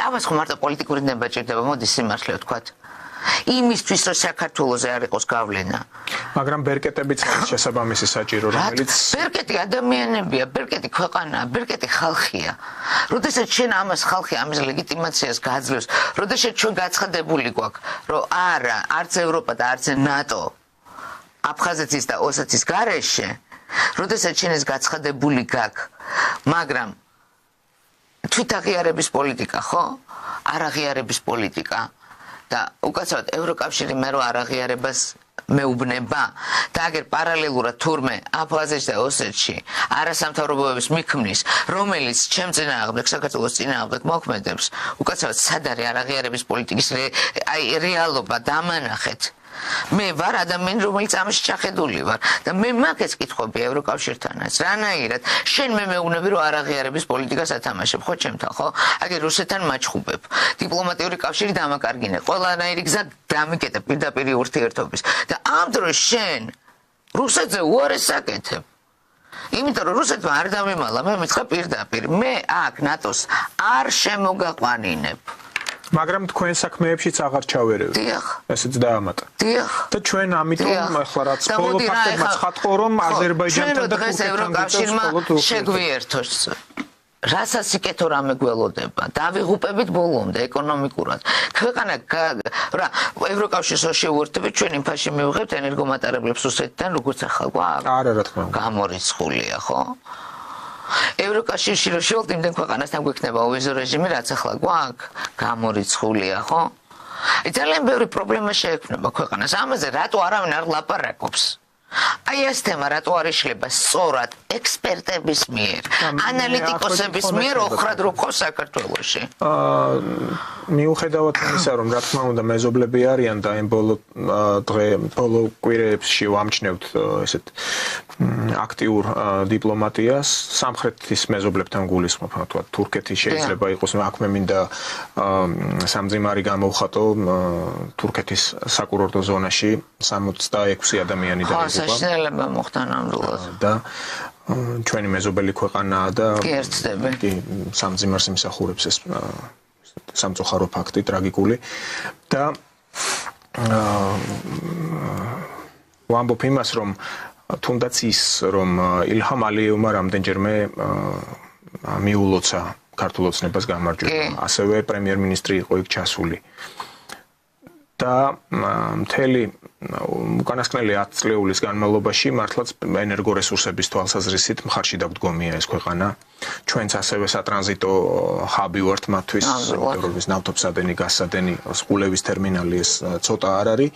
ამას ხო მარტო პოლიტიკური ნება ჭირდება, მოდი სიმართლე ვთქვათ. იმისთვის რომ საქართველოზე არ იყოს გავლენა. მაგრამ ბერკეტებიც არის შესაბამისი საჭირო, რომელიც ბერკეტი ადამიანებია, ბერკეტი ქვეყანაა, ბერკეტი ხალხია. როდესაც ჩვენ ამას ხალხი ამის ლეგიტიმაციას გააძლევს, როდესაც ჩვენ გაცხადებული გვაქვს, რომ არა, არც ევროპა და არც ნატო აფხაზეთის და ოსეთის გარეშე, როდესაც ჩვენ ეს გაცხადებული გაქვს, მაგრამ თვითაღიარების პოლიტიკა, ხო? არაღიარების პოლიტიკა. და უკაცრავად ევროკავშირი მე რო არაღიარებას მეუბნება და აგერ პარალელურად თურმე აფხაზეთში და ოსეთში არასამთავრობოების მიქმნის, რომელიც ჩემ წინააღმდეგ საქართველოს წინააღმდეგ მოქმედებს, უკაცრავად სად არის არაღიარების პოლიტიკის აი რეალობა დამანახეთ. მე ვარ ადამიანი, რომელიც ამაში ჩახედული ვარ და მე მაგას კითხობი ევროკავშირთანაც. რანაირად შენ მე მეუბნები რომ არაღიარების პოლიტიკას ათამაშებ, ხო ჩემთან, ხო? აგერ რუსეთთან მაჩხუბებ. დიპლომატიური კავშირი დამაკარგინე. ყველანაირი გზა დამიკეტე პირდაპირ ურთიერთობის. და ამ დროს შენ რუსეთზე უარეს აკეთებ. იმიტომ რომ რუსეთმა არ დამიმალა, მე მითხრა პირდაპირ. მე აქ ნატოს არ შემოგაყვანინებ. მაგრამ თქვენ საქმეებშიც აღარ ჩავერევთ. დიახ. ესეც დაამატა. დიახ. და ჩვენ ამიტომ ახლა რაც ბოლო ფაქტებმა ცხადყო, რომ აზერბაიჯანთან და თურქეთთან ევროკავშირმა შეგვიერთოს. რასაც იკეთო რამე გველოდება დავიღუპებით ბოლომდე ეკონომიკურად ქვეყანა რა ევროკავშირს შევუერთდებით ჩვენ იმფაში მივიღებთ ენერგომატარებლებს რუსეთიდან როგორც ახლა გვაქვს არა რა თქმა უნდა გამორიცხულია ხო ევროკავშირში რო შევხვდით იმდენ ქვეყანასთან გვექნება ვიზო რეჟიმი რაც ახლა გვაქვს გამორიცხულია ხო ძალიან ბევრი პრობლემა შეექმნება ქვეყანას ამაზე რატო არავინ არ ლაპარაკობს აი ეს თემა რატო არ იშლება სწორად ექსპერტების მიერ ანალიტიკოსების მიერ ოხრად რო ხო საქართველოში მიუხედავად იმისა რომ რა თქმა უნდა მეზობლები არიან და იმ ბოლო კვირებში ვამჩნევთ ესეთ აქტიურ დიპლომატიას სამხრეთის მეზობლებთან გულისხმობ თქვა თურქეთი შეიძლება იყოს აქ მე მინდა სამძიმარი გამოვხატო თურქეთის საკურორტო ზონაში 66 ადამიანი დაიღუპა საშინელება მოხდა ნამდვილად და ჩვენი მეზობელი ქვეყანაა და კი სამძიმარს იმსახურებს ეს სამწუხარო ფაქტი ტრაგიკული და ვამბობ იმას რომ თუნდაც ის რომ ილჰამ ალიევმა რამდენჯერმე მიულოცა ქართულ ოცნებას გამარჯვება ასევე პრემიერ-მინისტრი იყო იქ ჩასული და მთელი უკანასკნელი 10 წლეულის განმავლობაში მართლაც ენერგორესურსების თვალსაზრისით მხარში დაგვდგომია ეს ქვეყანა ჩვენც ასევე სატრანზიტო ჰაბი ვართ მათთვის ევროპის ნავთობსადენი გაზსადენი სყულევის ტერმინალი ეს ცოტა არ არის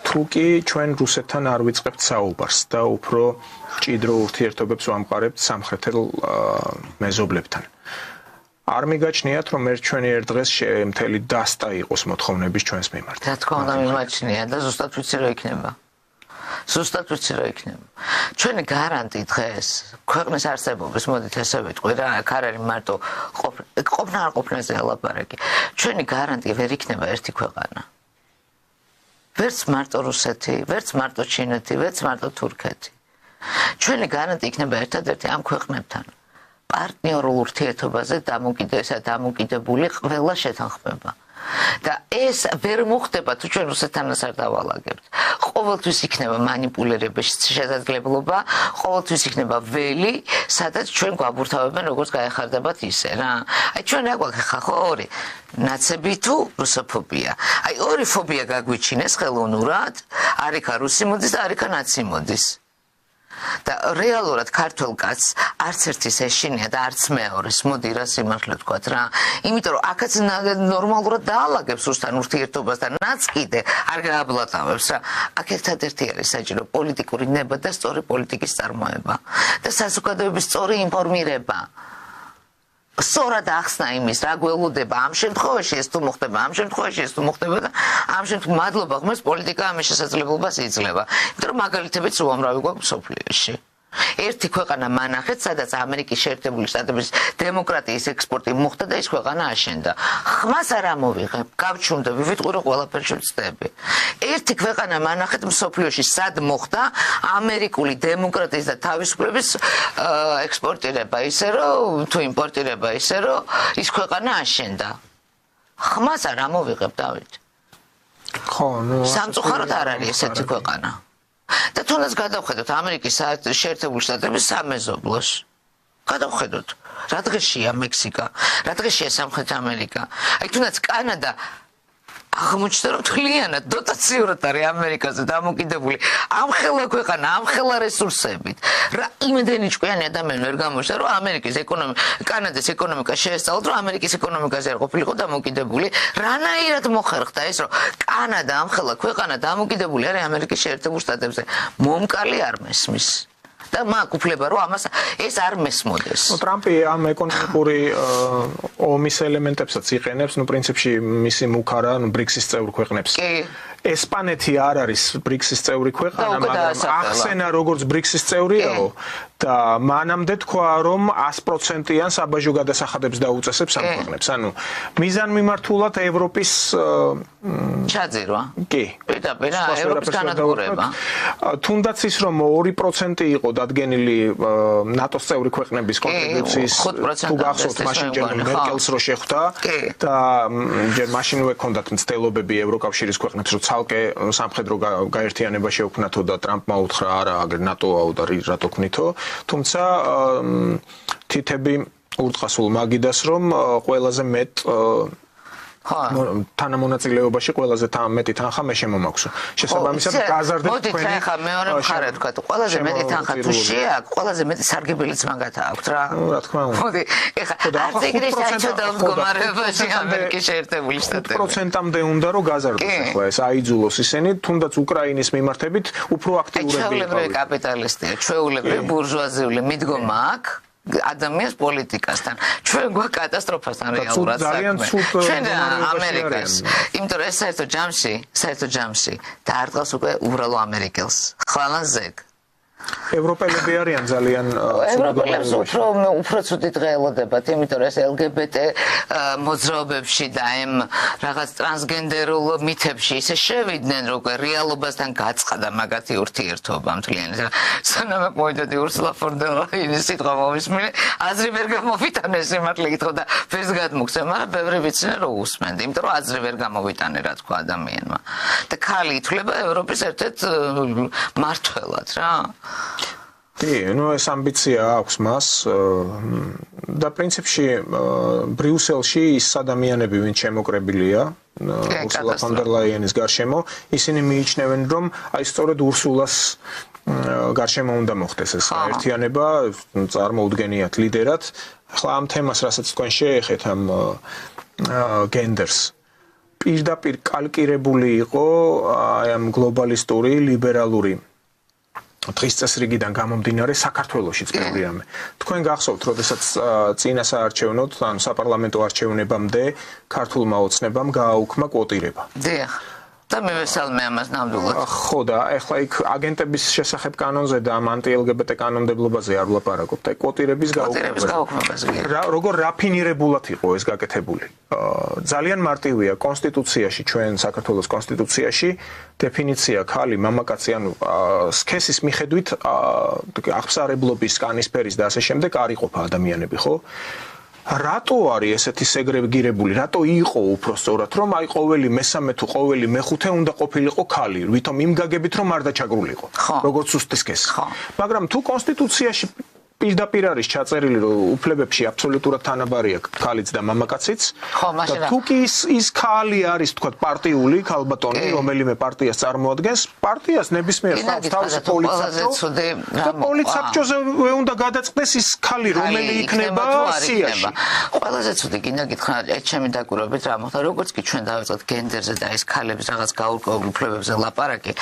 თუკი ჩვენ რუსეთთან არ ვიწყებთ საუბარს და უფრო ჭიდრო ურთიერთობებს ვამყარებთ სამხრეთელ მეზობლებთან არ მიგაჩნიათ რომ ჩვენი ერთ დღეს მთელი დასტა იყოს მოთხოვნების ჩვენს მიმართ. რა თქმა უნდა მიმაჩნია და ზუსტად ვიცი რა იქნება. ჩვენი გარანტი დღეს ქვეყნის არსებობის მოდით ესე ვიტყვი რა აქ არ არის მარტო ყოფნა არ ყოფნაზე ლაპარაკი. ჩვენი გარანტი ვერ იქნება ერთი ქვეყანა. ვერც მარტო რუსეთი, ვერც მარტო ჩინეთი, ვერც მარტო თურქეთი. ჩვენი გარანტი იქნება ერთადერთი ამ ქვეყნებთან. პარტნიორულ ურთიერთობაზე დამოკიდებული ყველა შეთანხმება. და ეს ვერ მოხდება თუ ჩვენ რუსეთთანაც არ დავალაგებთ. ყოველთვის იქნება манипуლირების შესაძლებლობა, ყოველთვის იქნება ველი, სადაც ჩვენ გვაბურთავებენ როგორც გაეხარდებათ ისე რა. აი ჩვენ რა გვაქვს ხა ხო ორი ნაცები თუ რუსოფობია. აი ორი ფობია გაგვიჩინეს ხელოვნურად, არიქა რუსი მოდის და არიქა ნაცი მოდის. და რეალურად ქართულ კაცს არც ერთის ეშინია და არც მეორეს მოდი რა სიმართლე ვთქვათ რა იმიტომ რომ აქაც ნორმალურად დაალაგებს რუსთან ურთიერთობას და ნაც კიდე არ გააბლატავებს რა აქ ერთადერთი არის საჭირო პოლიტიკური ნება და სწორი პოლიტიკის წარმოება და საზოგადოების სწორი ინფორმირება სწორად ახსნა იმის რა გველოდება ამ შემთხვევაში ეს თუ მოხდება ამ შემთხვევაში ეს თუ მოხდება და ამ შემთხვევაში მადლობა ღმერთს პოლიტიკა ამის შესაძლებლობას იძლევა იმიტომ რომ მაგალითებიც უამრავი გვაქვს მსოფლიოში ერთი ქვეყანა მანახეთ სადაც ამერიკის შეერთებული შტატების დემოკრატიის ექსპორტი მოხდა და ის ქვეყანა აშენდა ხმას არ ამოვიღებ გავჩუნდები ვიტყვი რომ ყველაფერში ვწდები ერთი ქვეყანა მანახეთ მსოფლიოში სად მოხდა ამერიკული დემოკრატიის და თავისუფლების ექსპორტირება ისე რომ თუ იმპორტირება ისე რომ ის ქვეყანა აშენდა ხმას არ ამოვიღებ დავით ხო ნუ სამწუხაროდ არ არის ესეთი ქვეყანა და თუნდაც გადავხედოთ ამერიკის შეერთებული შტატების სამეზობლოს. გადავხედოთ, რა დღეშია მექსიკა, რა დღეშია სამხრეთ ამერიკა. აი თუნდაც კანადა აღმოჩნდა რომ თლიანად დოტაციურად არის ამერიკაზე დამოკიდებული. ამხელა ქვეყანა, ამხელა რესურსებით. რა იმდენი ჭკვიანი ადამიანი ვერ გამოჩნდა რომ ამერიკის კანადის ეკონომიკა შეესწავლოთ რომ ამერიკის ეკონომიკაზე არ ყოფილიყო დამოკიდებული. რანაირად მოხერხდა ეს რომ კანადა ამხელა ქვეყანა დამოკიდებული არის ამერიკის შეერთებულ შტატებზე. მომკალი არ მესმის. და მაგ უფლება რომ ამას ეს არ მესმოდეს. ტრამპი ამ ეკონომიკური ომის ელემენტებსაც იყენებს, პრინციპში მისი მუქარა, ბრიქსის წევრ ქვეყნებს. კი. ესპანეთი არ არის ბრიქსის წევრი ქვეყანა, მაგრამ ახსენა როგორც ბრიქსის წევრიაო და მანამდე თქვა რომ 100%-იან საბაჟო გადასახადებს დაუწესებს ამ ქვეყნებს. ანუ მიზანმიმართულად ევროპის ჩაძირვა. კი. პირდაპირ ევროპის განადგურება. თუნდაც ის რომ 2% იყო დადგენილი ნატოს წევრი ქვეყნების კონტრიბუციის თუ გახსოვთ მაშინ ჯერ მერკელს რო შეხვდა და ჯერ მაშინვე ჰქონდათ მცდელობები ევროკავშირის ქვეყნებს რომ ცალკე სამხედრო გაერთიანება შეუქმნათო და ტრამპმა უთხრა არა აგერ ნატოაო და რატო ქნითო თუმცა თითები ურტყასულ მაგიდას რომ ყველაზე მეტ თანამონაწილეობაში ყველაზე მეტი თანხა მე შემომაქვსო. შესაბამისად გაზარდეთ თქვენი. მოდით ახლა მეორე მხარე თქვა, ყველაზე მეტი თანხა თუ შეაქვს, ყველაზე მეტი სარგებელიც მაგათ აქვს რა. რა თქმა უნდა. მოდი, ახლა არც ეგრე საჩოდო მდგომარეობაში ამერიკის შეერთებული შტატები. 5%-მდე უნდა რომ გაზარდოს ახლა ეს აიძულოს ისინი, თუნდაც უკრაინის მიმართებით უფრო აქტიურები იყავით. ჩვეულებრივი კაპიტალისტია, ჩვეულებრივი ბურჟუაზიული მიდგომა აქვს. ადამიანის პოლიტიკასთან ჩვენ გვაქვს კატასტროფასთან რეალურად საქმე ჩვენ ამერიკას იმიტომ რომ ეს საერთო ჯამში დაარტყავს უკვე უბრალო ამერიკელს ხალხზე ევროპელები არიან ძალიან ევროპელებს უფრო ცუდი დღეელოდებათ იმიტომ რომ ეს LGBT მოძრაობებში და ამ რაღაც ტრანსგენდერულ მითებში ისე შევიდნენ რომ რეალობასთან გაწყდა მაგათი ურთიერთობა მთლიანად სანამ მოვიდოდი ურსულა ფონ დერ ლაინის სიტყვა მომისმინე აზრი ვერ გამოვიტანე სიმართლე გითხრა და ფერს გადმოგცემ მაგრამ ბევრი ვიცინე რომ უსმენდი იმიტომ რომ აზრი ვერ გამოვიტანე რა თქვა ადამიანმა და ქალი ითვლება ევროპის ერთ-ერთ მმართველად რა ну ეს ამბიცია აქვს მას და პრინციპში ბრიუსელში ის ადამიანები ვინც შემოკრებილია ურსულა ფონ დერ ლაიენის გარშემო ისინი მიიჩნევენ რომ აი სწორედ ურსულას გარშემო უნდა მოხდეს ეს ერთიანება წარმოუდგენიათ ლიდერად ახლა ამ თემას რასაც თქვენ შეეხეთ ამ გენდერს პირდაპირ კალკირებული იყო აი ამ გლობალისტური ლიბერალური დღის წესრიგიდან გამომდინარე საქართველოშიც პრობლემა. თქვენ გახსოვთ, როდესაც წინა საარჩევნოდ, ანუ საპარლამენტო არჩევნებამდე ქართულმა ოცნებამ გააუქმა კვოტირება. დიახ. და მე ვესალმე ამას ნამდვილად. ხო და ეხლა იქ აგენტების შესახებ კანონზე და ამ ანტი-LGBT კანონმდებლობაზე არ ვლაპარაკობთ. აი კვოტირების გაუქმებაზე. როგორ რაფინირებულად იყო ეს გაკეთებული. ძალიან მარტივია კონსტიტუციაში ჩვენ საქართველოს კონსტიტუციაში დეფინიცია ქალი, მამაკაცი, ანუ სქესის მიხედვით აღფსარებლობის, კანისფერის და ასე შემდეგ არ იყოფა ადამიანები, ხო? რატო არის ესეთი სეგრეგირებული? რატო იყო უпростоრად, რომ აი ყოველი მესამე თუ ყოველი მეხუთე უნდა ყოფილიყო ქალი, ვითომ იმ გაგებით რომ არ დაჩაგრულიყო, როგორც უსტის სქესი. მაგრამ თუ კონსტიტუციაში პირდაპირ არის ჩაწერილი რომ უფლებებში აბსოლუტურად თანაბარია ქალიც და მამაკაციც და თუ კი ის ქალი არის თქვა პარტიული ქალბატონი რომელიმე პარტიას წარმოადგენს პარტიას ნებისმიერ თავის პოლიცაბჭოზე უნდა გადაწყდეს ის ქალი რომელი იქნება სიაში ყველაზე ცუდი გინდა გითხრა ეს ჩემი დაკვირვებით რა მოხდა როგორც კი ჩვენ დავიწყეთ გენდერზე და ეს ქალების რაღაც გაურკვეველ უფლებებზე ლაპარაკი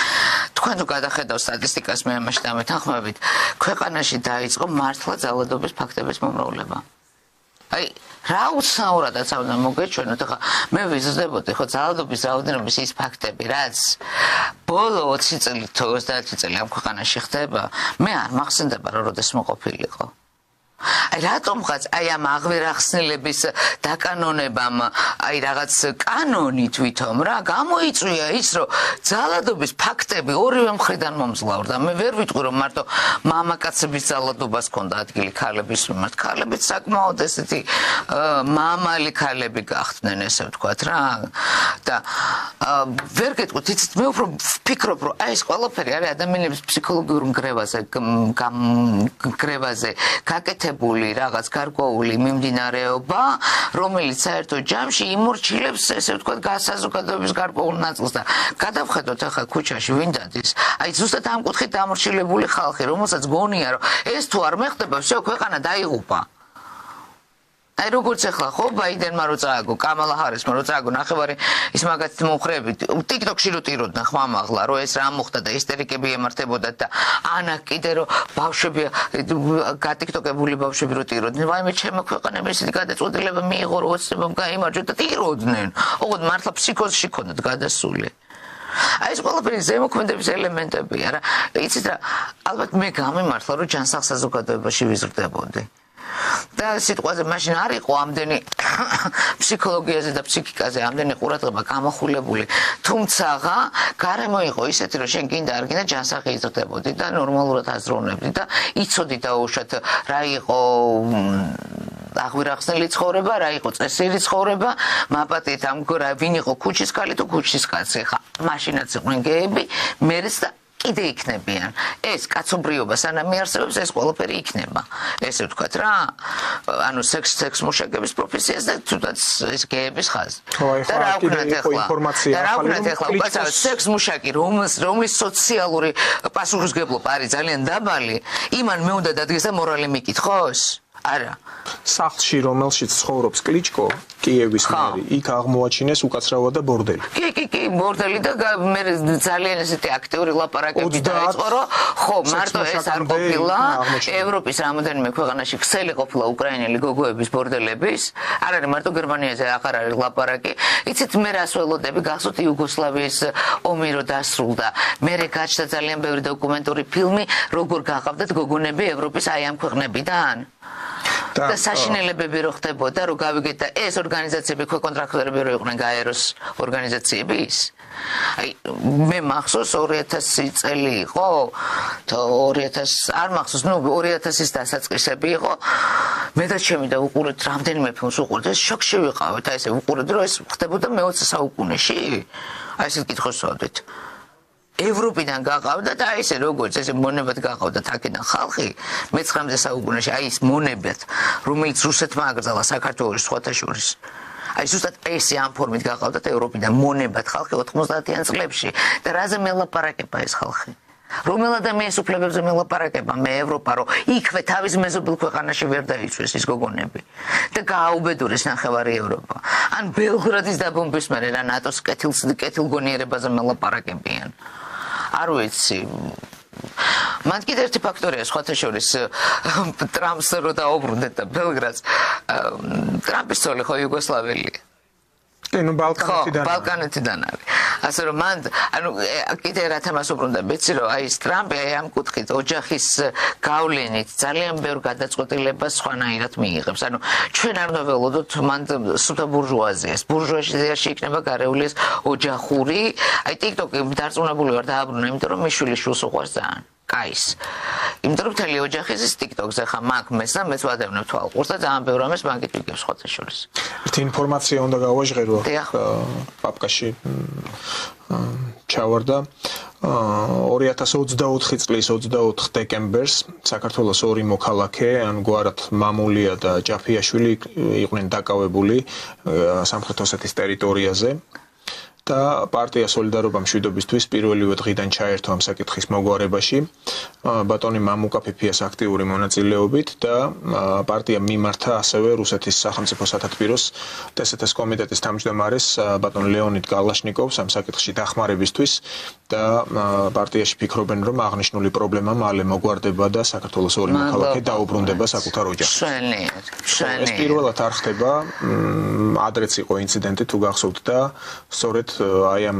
თქვენ თუ გადახედავთ სტატისტიკას მე ამაში დამეთანხმებით ქვეყანაში დაიწყო მართლა ძალადობის ფაქტების მომრავლება. აი, რა უცნაურადაც უნდა მოგეჩვენოთ, ხა მე ვიზრდებოდი ხო ძალადობის რაოდენობის ის ფაქტები, რაც ბოლო 20 წელი თუ 30 წელი ამ ქვეყანაში ხდება, მე არ მახსენდება რომ როდეს მოყოფილიყო. აი რატომღაც აი ამ აღვერახსნილების დაკანონებამ აი რაღაც კანონი თვითონ რა გამოიწვია ის რომ ძალადობის ფაქტები ორივე მხრიდან მომძლავრდა მე ვერ ვიტყვი რომ მარტო მამაკაცების ძალადობას ჰქონდა ადგილი ქალების მიმართ ქალებიც საკმაოდ ესეთი მამალი ქალები გახდნენ ესე ვთქვათ რა და ვერ გეტყვით იცით მე უფრო ვფიქრობ რომ აი ეს ყველაფერი არის ადამიანების ფსიქოლოგიურ მგრევაზე გაკეთებული რაღაც გარკვეული მიმდინარეობა, რომელიც საერთოდ ჯამში იმორჩილებს ესე ვთქვათ გასაზოგადოების გარკვეულ ნაწილს და გადავხედოთ ახლა ქუჩაში ვინ დადის. აი ზუსტად ამ კუთხით დამორჩილებული ხალხი, რომელსაც გონია რომ ეს თუ არ მეხდება, всё ქვეყანა დაიღუპა. აი როგორც ახლა ხო ბაიდენმა რო წააგო, კამალა ჰარისმა რო წააგო ნახევარი ის მაგათი მომხრებით, TikTok-ში რო ტიროდნენ ხმამაღლა, რომ ეს რა მოხდა და ისტერიკები ემართებოდათ და ანა კიდე რო ბავშვები გატიკტოკებული ბავშვები რო ტიროდნენ, ვაიმე ჩემო ქვეყანამ ესეთი გადაწყვეტილება მიიღო რომ ოცნებამ გაიმარჯვა და ტიროდნენ. ოღონდ მართლა ფსიქოზში ქონდათ გადასული. აი ეს ყველაფერი ზემოქმედების ელემენტებია რა. იცით რა, ალბათ მე გამიმართლა რომ ჯანსაღ საზოგადოებაში ვიზრდებოდი. და სიტყვაზე მაშინ არ იყო ამდენი ფსიქოლოგიაზე და ფსიქიკაზე ამდენი ყურადღება გამახვილებული თუმცა გარემო იყო ისეთი რომ შენ გინდა არ გინდა ჯანსაღი იზრდებოდი და ნორმალურად აზროვნებდი და იცოდი დაუშვათ რა იყო აღვირახსნილი ცხოვრება რა იყო წესიერი ცხოვრება მაპატიეთ ამ ვინ იყო ქუჩის ქალი თუ ქუჩის კაცი ხა მაშინაც იყვნენ გეები მერეს და კიდე იქნებიან. ეს კაცობრიობა სანამ მიარსებებს, ეს ყველაფერი იქნება. ესე ვთქვათ რა, ანუ სექს მუშაკების პროფესიას და თუნდაც ეს გეების ხაზი. და რა ვქნათ ახლა? უკაცრავად სექს მუშაკი, რომლის სოციალური პასუხისმგებლობა არის ძალიან დაბალი, იმან მე უნდა დადგეს და მორალი მიკითხოს? არა. სახლში, რომელშიც ცხოვრობს კლიჩკო, კიევის მერი, იქ აღმოაჩინეს უკაცრავად და ბორდელი. კი, ბორდელი და მე ძალიან ესეთი აქტიური ლაპარაკები დაიწყო, რომ ხო, მარტო ეს არ ყოფილა ევროპის რამოდენიმე ქვეყანაში ქსელი ყოფილა უკრაინელი გოგოების ბორდელების, არ არის მარტო გერმანიაზე აღარ არის ლაპარაკი. იცით მე რას ველოდები, გახსოვთ იუგოსლავიის ომი რო დასრულდა. მე გაჩნდა ძალიან ბევრი დოკუმენტური ფილმი, როგორ გაყავდათ გოგონები ევროპის აი ამ ქვეყნებიდან. და საშინელებები რო ხდებოდა, რომ გავიგეთ და ეს ორგანიზაციები კონტრაქტორები რო იყვნენ გაეროს ორგანიზაციების. აი მე მახსოვს 2000 წელი იყო, 2000 არ მახსოვს, 2000-ის დასაწყისები იყო. მე და ჩემი და უყურეთ რამდენიმე ფილმს უყურეთ, ეს შოკში ვიყავით, აი ესე უყურეთ, რომ ეს ხდებოდა მე-20 საუკუნეში. აი ესე კითხოს ვავდით. ევროპიდან გაყავდა და აი ესე როგორც ესე მონებად გაყავდა აქედან ხალხი მე-19 საუკუნეში აი ეს მონებად რომელიც რუსეთმა აკრძალა საქართველოს სხვათა შორის აი ზუსტად ესე ამ ფორმით გაყავდა ევროპიდან მონებად ხალხი 90-იან წლებში და რაზე მელაპარაკება ეს ხალხი რომელ ადამიანის უფლებებზე მელაპარაკება მე ევროპა რომ იქვე თავის მეზობელ ქვეყანაში ვერ დაიწვეს ის გოგონები და გააუბედურეს ნახევარი ევროპა ან ბელგრადის დაბომბვის მერე რა ნატოს კეთილგონიერებაზე მელაპარაკებიან არ ვიცი მან კიდევ ერთი ფაქტორია სხვათა შორის ტრამპს რო დაუბრუნდეთ და ბელგრადს ტრამპის ცოლი ხო იუგოსლავიელი ნუ ბალკანეთიდან არის ასე რომ მან ანუ კიდე რა თემას უბრუნდა ვიცი რომ აი ტრამპი აი ამ კუთხით ოჯახის გავლენით ძალიან ბევრ გადაწყვეტილებას სხვანაირად მიიღებს ანუ ჩვენ არ უნდა ველოდოთ მან სუფთა ბურჟუაზიაში იქნება გარეული ეს ოჯახური აი TikTok-ი დარწმუნებული ვარ დააბრუნა იმიტომ რომ მიშვილი შულს უყვარს ძალიან კაის. იმიტომ რომ მთელი ოჯახი ის TikTok-ზე ხა მაგ მეს და მეც ვადევნებ თვალყურს და ძალიან ბევრ ამას მაგით ვიგებს ხოთა შორის. ერთი ინფორმაცია უნდა გავაჟღერო პაპკაში ჩავარდა 2024 წლის 24 დეკემბერს საქართველოს ორი მოქალაქე ან გვარად მამულია და ჯაფიაშვილი იყვნენ დაკავებული სამხრეთ ოსეთის ტერიტორიაზე და პარტია სოლიდარობა მშვიდობისთვის პირველივე დღიდან ჩაერთო ამ საკითხის მოგვარებაში ბატონი მამუკა ფიფიას აქტიური მონაწილეობით და პარტია მიმართა ასევე რუსეთის სახელმწიფო სათათბიროს დსთ-ს კომიტეტის თავმჯდომარეს ბატონ ლეონიდ გალაშნიკოვს ამ საკითხში დახმარებისთვის და პარტიაში ფიქრობენ რომ აღნიშნული პრობლემა მალე მოგვარდება და საქართველოს ორი მოქალაქე დაუბრუნდება საკუთარ ოჯახში. ეს პირველად არ ხდება ადრეც იყო ინციდენტი თუ გახსოვთ და სწორედ აი ამ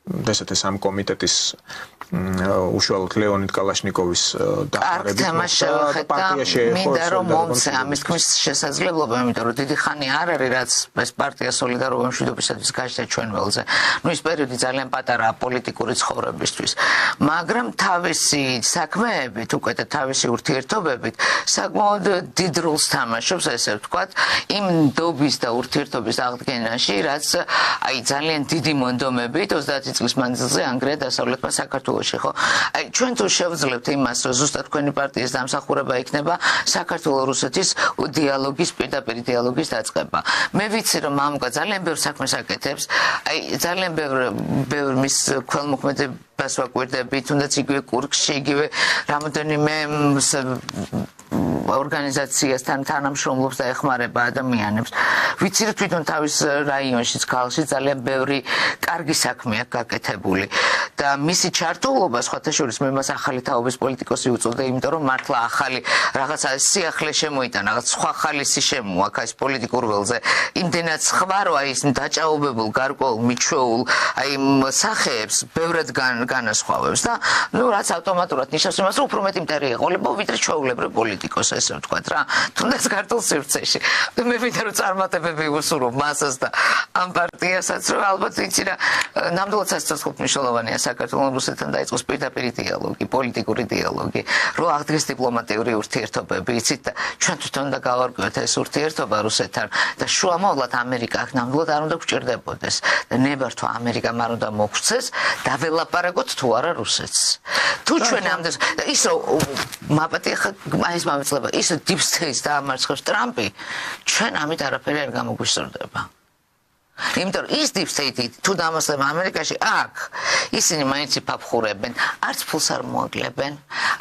დსთ-ს ამ კომიტეტის უშუალოდ ლეონიდ კალაშნიკოვის დახმარებით პარტიაში მინდა რომ მომცე ამის თქმის შესაძლებლობა, იმიტომ რომ დიდი ხანი არ არის რაც ეს პარტია სოლიდარობა მშვიდობისათვის გაჩნდა ჩვენ ველზე. ნუ ის პერიოდი ძალიან პატარაა პოლიტიკური ცხოვრებისთვის, მაგრამ თავისი საქმეებით, უკვე თავისი ურთიერთობებით საკმაოდ დიდ როლს თამაშობს, ესე ვთქვათ, იმ ნდობის და ურთიერთობის აღდგენაში, რაც აი ძალიან დიდი მონდომებით 30 წლის მანძილზე ანგრია დასავლეთმა საქართველოში. ხო? აი ჩვენ თუ შევძლებთ იმას, რომ ზუსტად თქვენი პარტიის დამსახურება იქნება საქართველოს-რუსეთის დიალოგის პირდაპირ დიალოგის დაწყება. მე ვიცი რომ მამუკა ძალიან ბევრ საქმეს აკეთებს, აი ძალიან ბევრ მის ქველმოქმედებას ვაკვირდები, თუნდაც იგივე კურკში, იგივე რამოდენიმე ორგანიზაციასთან თანამშრომლობს და ეხმარება ადამიანებს. ვიცი რომ თვითონ თავის რაიონშიც ქალში ძალიან ბევრი კარგი საქმე აქვს გაკეთებული და მისი ჩართულობა სხვათა შორის მე მას ახალი თაობის პოლიტიკოსი უწოდე, იმიტომ რომ მართლა ახალი რაღაცა სიახლე შემოიტანა, რაღაც სხვა ხალისი შემოაქ ეს პოლიტიკურ ველზე. იმდენად სხვა რომ აი ის დაჭაობებულ, გარკვეულ, მიჩვეულ აი სახეებს ბევრად განასხვავებს და ნუ რაც ავტომატურად ნიშნავს იმას, რომ უფრო მეტი მტერი ეყოლება ვიდრე ჩვეულებრივ პოლიტიკოს, ესე ვთქვათ რა. თუნდაც ქართულ სივრცეში. მე მინდა რომ წარმატებები უსურვო მასას და ამ პარტიასაც, რომ ალბათ იცი რა, ნამდვილად სასწრაფოდ მნიშვნელოვანია საქართველოს რუსეთთან დაიწყოს პირდაპირ დიალოგი, პოლიტიკური დიალოგი, რომ აღდგეს დიპლომატიური ურთიერთობები, იცით და ჩვენ თვითონ და გავარკვიოთ ეს ურთიერთობა რუსეთთან და შუამავლად ამერიკა ნამდვილად არ უნდა გვჭირდებოდეს და ნებართვა ამერიკამ არ უნდა მოგვცეს და ველაპარაკო ელაპარაკოთ თუ არა რუსეთს. თუ ჩვენ ამდენ ის მაპატია მაინც მომეწლება ის deep state დაამარცხებს ტრამპი ჩვენ ამით არაფერი არ გამოგვისწორდება. იმიტომ ის deep state თუ დამასლება ამერიკაში აქ ისინი მაინც იფაფხურებენ არც ფულს არ მოაგლებენ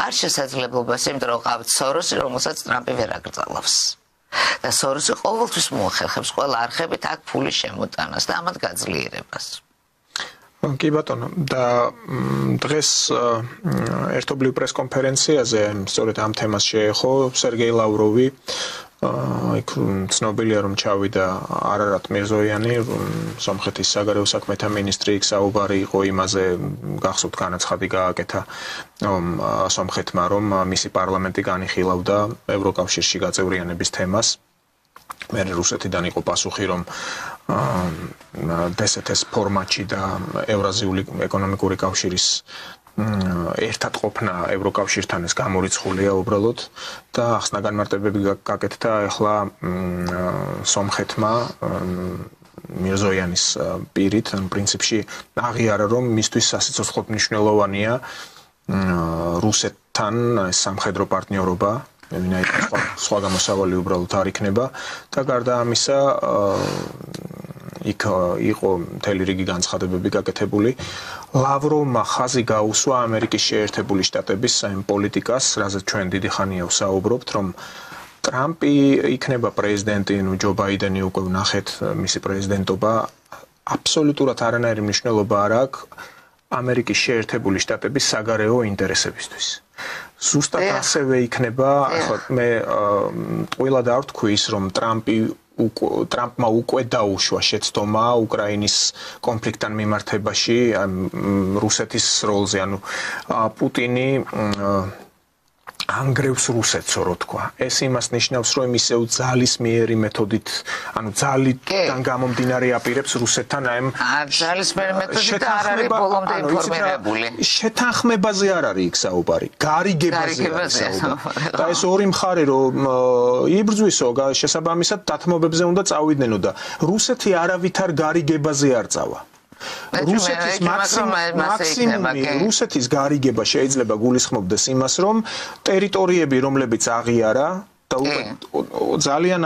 არ შესაძლებლობას იმიტომ რომ ყავთ სოროსი რომელსაც ტრამპი ვერ აკრძალავს და სოროსი ყოველთვის მოახერხებს ყველა არხებით აქ ფულის შემოტანას და ამათ გაძლიერებას. კი ბატონო და დღეს ერთობლივ პრესკონფერენციაზე სწორედ ამ თემას შეეხო სერგეი ლავროვი იქ ცნობილია რომ ჩავიდა არარატ მირზოიანი სომხეთის საგარეო საქმეთა მინისტრი იქ საუბარი იყო იმაზე გახსოვთ განაცხადი გააკეთა სომხეთმა რომ მისი პარლამენტი განიხილავდა ევროკავშირში გაწევრიანების თემას მე რუსეთიდან იყო პასუხი რომ DST-ს ფორმატში და ევრაზიული ეკონომიკური კავშირის ერთად ყოფნა ევროკავშირთან ეს გამორიცხულია უბრალოდ და ახსნა განმარტებები გაკეთდა ახლა სომხეთმა მირზოიანის პირით ან პრინციპში აღიარა რომ მისთვის სასიცოცხლოდ მნიშვნელოვანია რუსეთთან სამხედრო პარტნიორობა ვინაიდან სხვა გამოსავალი უბრალოდ არ იქნება და გარდა ამისა იქ იყო მთელი რიგი განცხადებები გაკეთებული. ლავროვმა ხაზი გაუსვა ამერიკის შეერთებული შტატების საიმ პოლიტიკას, რაზეც ჩვენ დიდი ხანია ვსაუბრობთ, რომ ტრამპი იქნება პრეზიდენტი, ჯო ბაიდენი უკვე ვნახეთ მისი პრეზიდენტობა, აბსოლუტურად არანაირი მნიშვნელობა არ აქვს ამერიკის შეერთებული შტატების საგარეო ინტერესებისთვის. ზუსტად ასევე იქნება, ახლა მე ყველა არ ვთქვი ის, რომ ტრამპმა უკვე დაუშვა შეცდომა უკრაინის კონფლიქტთან მიმართებაში რუსეთის როლზე, ანუ პუტინი ანგრევს რუსეთს, რო თქვა. ეს იმას ნიშნავს, რომ ისევ ძალისმიერი მეთოდით, ანუ ძალიდან გამომდინარე აპირებს რუსეთთან აი ძალისმიერი მეთოდით არ არის ბოლომდე ინფორმირებული. შეთანხმებაზე არ არის იქ საუბარი, გარიგებაზე არის საუბარი. და ეს ორი მხარე რომ იბრძვისო, შესაბამისად დათმობებზე უნდა წავიდნენო და რუსეთი არავითარ გარიგებაზე არ წავა. რუსეთის მაქსიმუმი რუსეთის გარიგება შეიძლება გულისხმობდეს იმას, რომ ტერიტორიები, რომლებიც აღიარა და ძალიან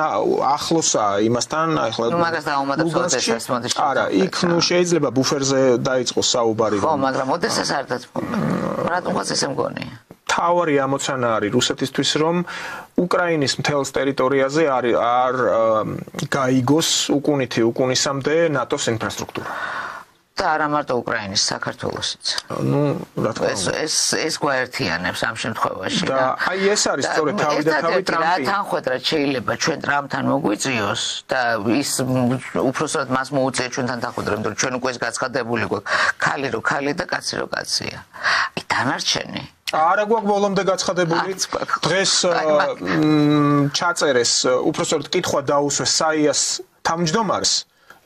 ახლოსაა იმასთან, ახლა მაგას დაუმატებს ოდესას მოდი. არა, იქ შეიძლება ბუფერზე დაიწყოს საუბარი. ხო, მაგრამ ოდესას არ დათმობენ. რატომაც ესე მგონია? თავარი ამოცანა არის რუსეთისთვის, რომ უკრაინის მთელს ტერიტორიაზე არ გაიგოს უკუნითი უკუნისამდე ნატოს ინფრასტრუქტურა. და არა მარტო უკრაინის, საქართველოსიც. ნუ რა თქმა უნდა. ეს გვაერთიანებს ამ შემთხვევაში და აი ეს არის სწორედ თავი და თავი ტრამპი. რა თანხმდეთ შეიძლება ჩვენ ტრამპთან მოგვიწიოს და ის უпроსოდ მას მოუწია ჩვენთან თანხმდეთ, რომ ჩვენ უკვე ეს გაცხადებული გვაქვს. ხალი რო ხალი და კაცი რო კაცია. აი დანარჩენი არა გვაქვს ბოლომდე გაცხადებული. დღეს ჩაწერეს უпроსოდ კითხვა დაუსვეს საიას თავმჯდომარეს.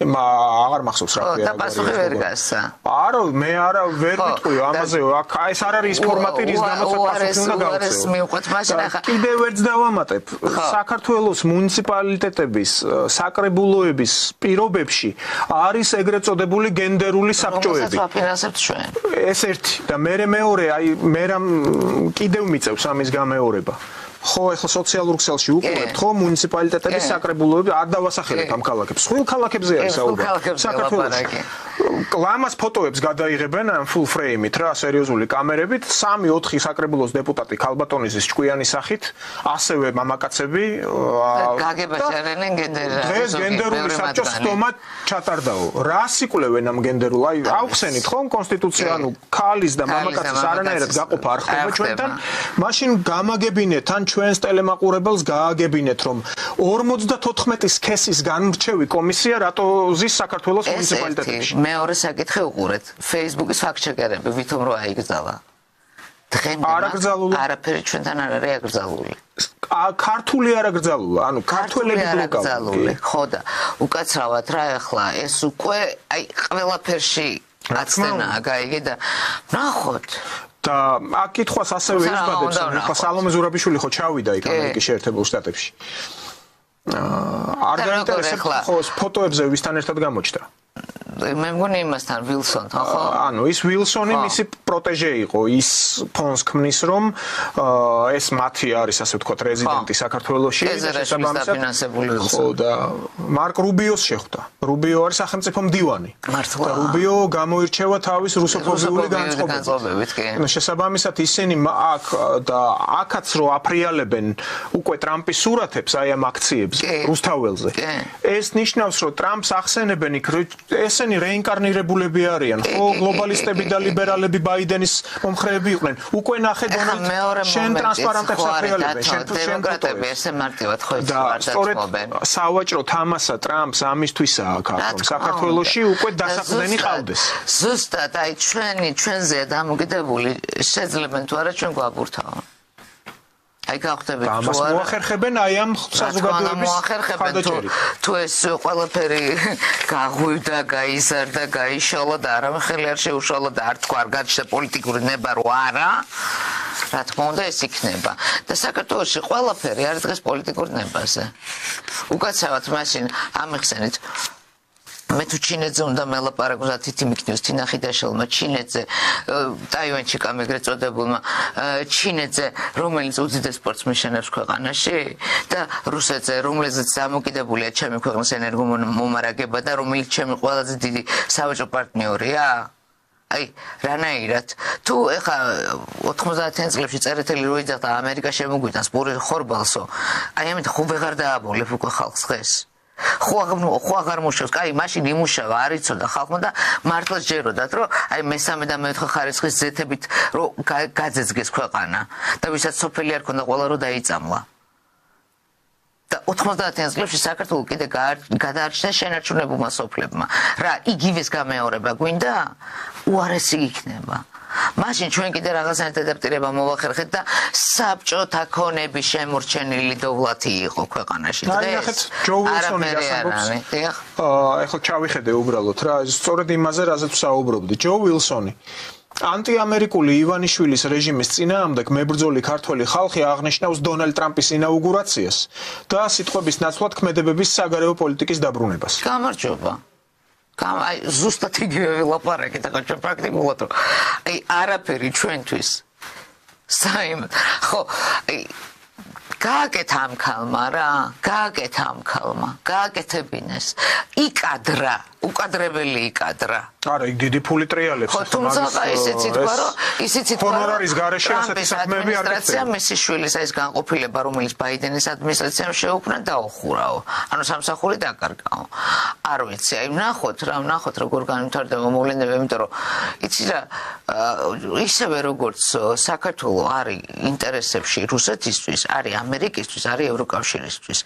აღარ მახსოვს რა ქვია. და პასუხი ვერ გასცა. არა, მე არა ვერ ვიტყვიო ამაზე. აქ ეს არ არის ის ფორმატი, რის გამოც პასუხი უნდა გავცეო. მივყვეთ მაშინ ახლა. კიდევ ერთ დავამატებ. საქართველოს მუნიციპალიტეტების საკრებულოების პირობებში არის ეგრეთ წოდებული გენდერული საბჭოები. რომელსაც ვაფინანსებთ ჩვენ. ეს ერთი და მეორე, აი მე რამ კიდევ მიწევს ამის გამეორება. ხო, ახლა სოციალურ ქსელში უყურებთ, ხო, მუნიციპალიტეტების საკრებულოები არ დავასახელებ ამ ქალაქებს. ხვილ ქალაქებზე არის საუბარი. საქართველოში. ლამას ფოტოებს გადაიღებენ ამ full frame-ით რა, სერიოზული კამერებით, 3-4 საკრებულოს დეპუტატი ქალბატონიზის ჭკვიანი სახით, ასევე მამაკაცები გაგებაში არიან დღეს გენდერული საბჭოს სტომა ჩატარდაო. რას იკვლევენ ამ გენდერულ? აი, ავხსენით ხო კონსტიტუცია, ანუ ქალის და მამაკაცის არანაირად გაყოფა არ ხდება ჩვენთან. მაშინ გამაგებინეთ ან ჩვენს ტელემაყურებელს გააგებინეთ, რომ 54 სქესის განმრჩევი კომისია რატო ზის საქართველოს მუნიციპალიტეტებში. მეორე საკითხი უყურეთ. Facebook-ის ფაქტჩეკერები ვითომ რო აიგზალა. არაფერი ჩვენთან არ არის აკრძალული. ქართული არ აკრძალულა, ანუ ქართველები ბლოკავდნენ. ხო და უკაცრავად რა ახლა ეს უკვე აი ყველაფერში აცდენაა გაიგე და ნახოთ. და აქ კითხვას ასევე იზღადებს, ახლა სალომე ზურაბიშვილი ხო ჩავიდა იქ ამერიკის შეერთებულ შტატებში. არ გაინტერესებს ხო ფოტოებზე ვისთან ერთად გამოჩნდა? მე მგონი იმასთან ვილსონთან ხო? ანუ ის ვილსონი მისი პროტეჟე იყო, ის ფონს ქმნის რომ ეს მათი არის ასე ვთქვათ რეზიდენტი საქართველოში შესაბამისად ხო და მარკ რუბიოს შეხვდა. რუბიო არის სახელმწიფო მდივანი. მართლა. და რუბიო გამოირჩევა თავის რუსოფობიური განწყობებით. კი. შესაბამისად ისინი აქ და აქაც რო აფრიალებენ უკვე ტრამპის სურათებს აი ამ აქციებზე რუსთაველზე. ეს ნიშნავს რომ ტრამპს ახსენებენ იქ ესენი რეინკარნირებულები არიან. ხო გლობალისტები და ლიბერალები ბაიდენის მომხრეები იყვნენ. უკვე ნახე დონალდ შენ ტრანსპარენტებს აფრიალებენ. შენ დემოკრატები ესე მარტივად ხო იცნობენ. სავაჭრო თამასა ტრამპს ამისთვისაა ქართულ საქართველოში უკვე დასაყრდენი ყავდეს. ზუსტად აი ჩვენზეა დამოკიდებული შეძლება თუ არა ჩვენ გვაბურთავო. აი გავხდებით თუ ამას მოახერხებენ აი ამ საზოგადოების ხარდაჭერით. თუ ეს ყველაფერი გაღვივდა, გაიზარდა, გაიშალა და არავინ ხელი არ შეუშალა და არ თქვა არ გაჩნდა პოლიტიკური ნება რო არა, რა თქმა უნდა ეს იქნება. და საქართველოში ყველაფერი არის დღეს პოლიტიკური ნებაზე. უკაცრავად მაშინ ამიხსენით მე თუ ჩინეთზე უნდა მელაპარაკო თითი მიქნიოს თინახიდაშელმა ჩინეთზე ტაივანში კამეგრე წოდებულმა ჩინეთზე რომელიც უდიდეს სპორტს მიშენებს ქვეყანაში და რუსეთზე რომელზეც დამოკიდებულია ჩემი ქვეყნის ენერგომომარაგება და რომელიც ჩემი ყველაზე დიდი სავაჭრო პარტნიორია აი რანაირად თუ ეხა 90-იან წლებში წერეთელი რო იძახდა ამერიკა შემოგვიტანს პური ხორბალსო აი ამით ხო ვეღარ დააბოლებ უკვე ხალხს დღეს ხო აღარ მუშაობს, კაი, მაშინ იმუშავა, არ იცოდა ხალხმა და მართლა ჯეროდათ, რომ აი მესამე და მეოთხე ხარისხის ზეთებით რომ გაძეძგეს ქვეყანა და ვისაც სოფელი არ ქონდა, ყველა რო დაიწამლა. და 90-იან წლებში საქართველოს კიდე გადაარჩინა შენარჩუნებულმა სოფლებმა. რა, იგივეს გამეორება გვინდა? უარესი იქნება. მაშინ ჩვენ კიდე რაღაცნაირად ადაპტირება მოვახერხეთ და საბჭოთა ქონების შემორჩენილი დოვლათი იყო ქვეყანაში. დღეს ჯო ვილსონი გასაგებს. ეხლა ჩავიხედე უბრალოდ რა, სწორედ იმაზე რაზეც ვსაუბრობდი. ჯო ვილსონი ანტიამერიკული ივანიშვილის რეჟიმის წინააღმდეგ მებრძოლი ქართველი ხალხი აღნიშნავს დონალდ ტრამპის ინაუგურაციას და სიტყვების ნაცვლად ქმედებების საგარეო პოლიტიკის დაბრუნებას. გამარჯობა. აი ზუსტად იგივე ვილაპარაკეთ ახლა ჩვენ პრაქტიკულად რომ აი არაფერი ჩვენთვის საიმად ხო აი გააკეთა ამ ქალმა რა გააკეთა ამ ქალმა გააკეთებინეს იკადრა უკადრებელი იკადრა არა იქ დიდი ფული ტრიალებს ხო თუმცა ისიც ითქვა რომ ჰონორარის გარეშე ასეთი საქმეები არ ადმინისტრაცია მისი შვილის ეს განყოფილება რომელიც ბაიდენის ადმინისტრაციამ შეუქმნა დაუხურაო ანუ სამსახური დაკარგაო არ ვიცი აი ვნახოთ როგორ განვითარდება მოვლენები იმიტომ რომ იცი რა ისევე როგორც საქართველოს არის ინტერესებში რუსეთისთვის არის ამერიკისთვის არის ევროკავშირისთვის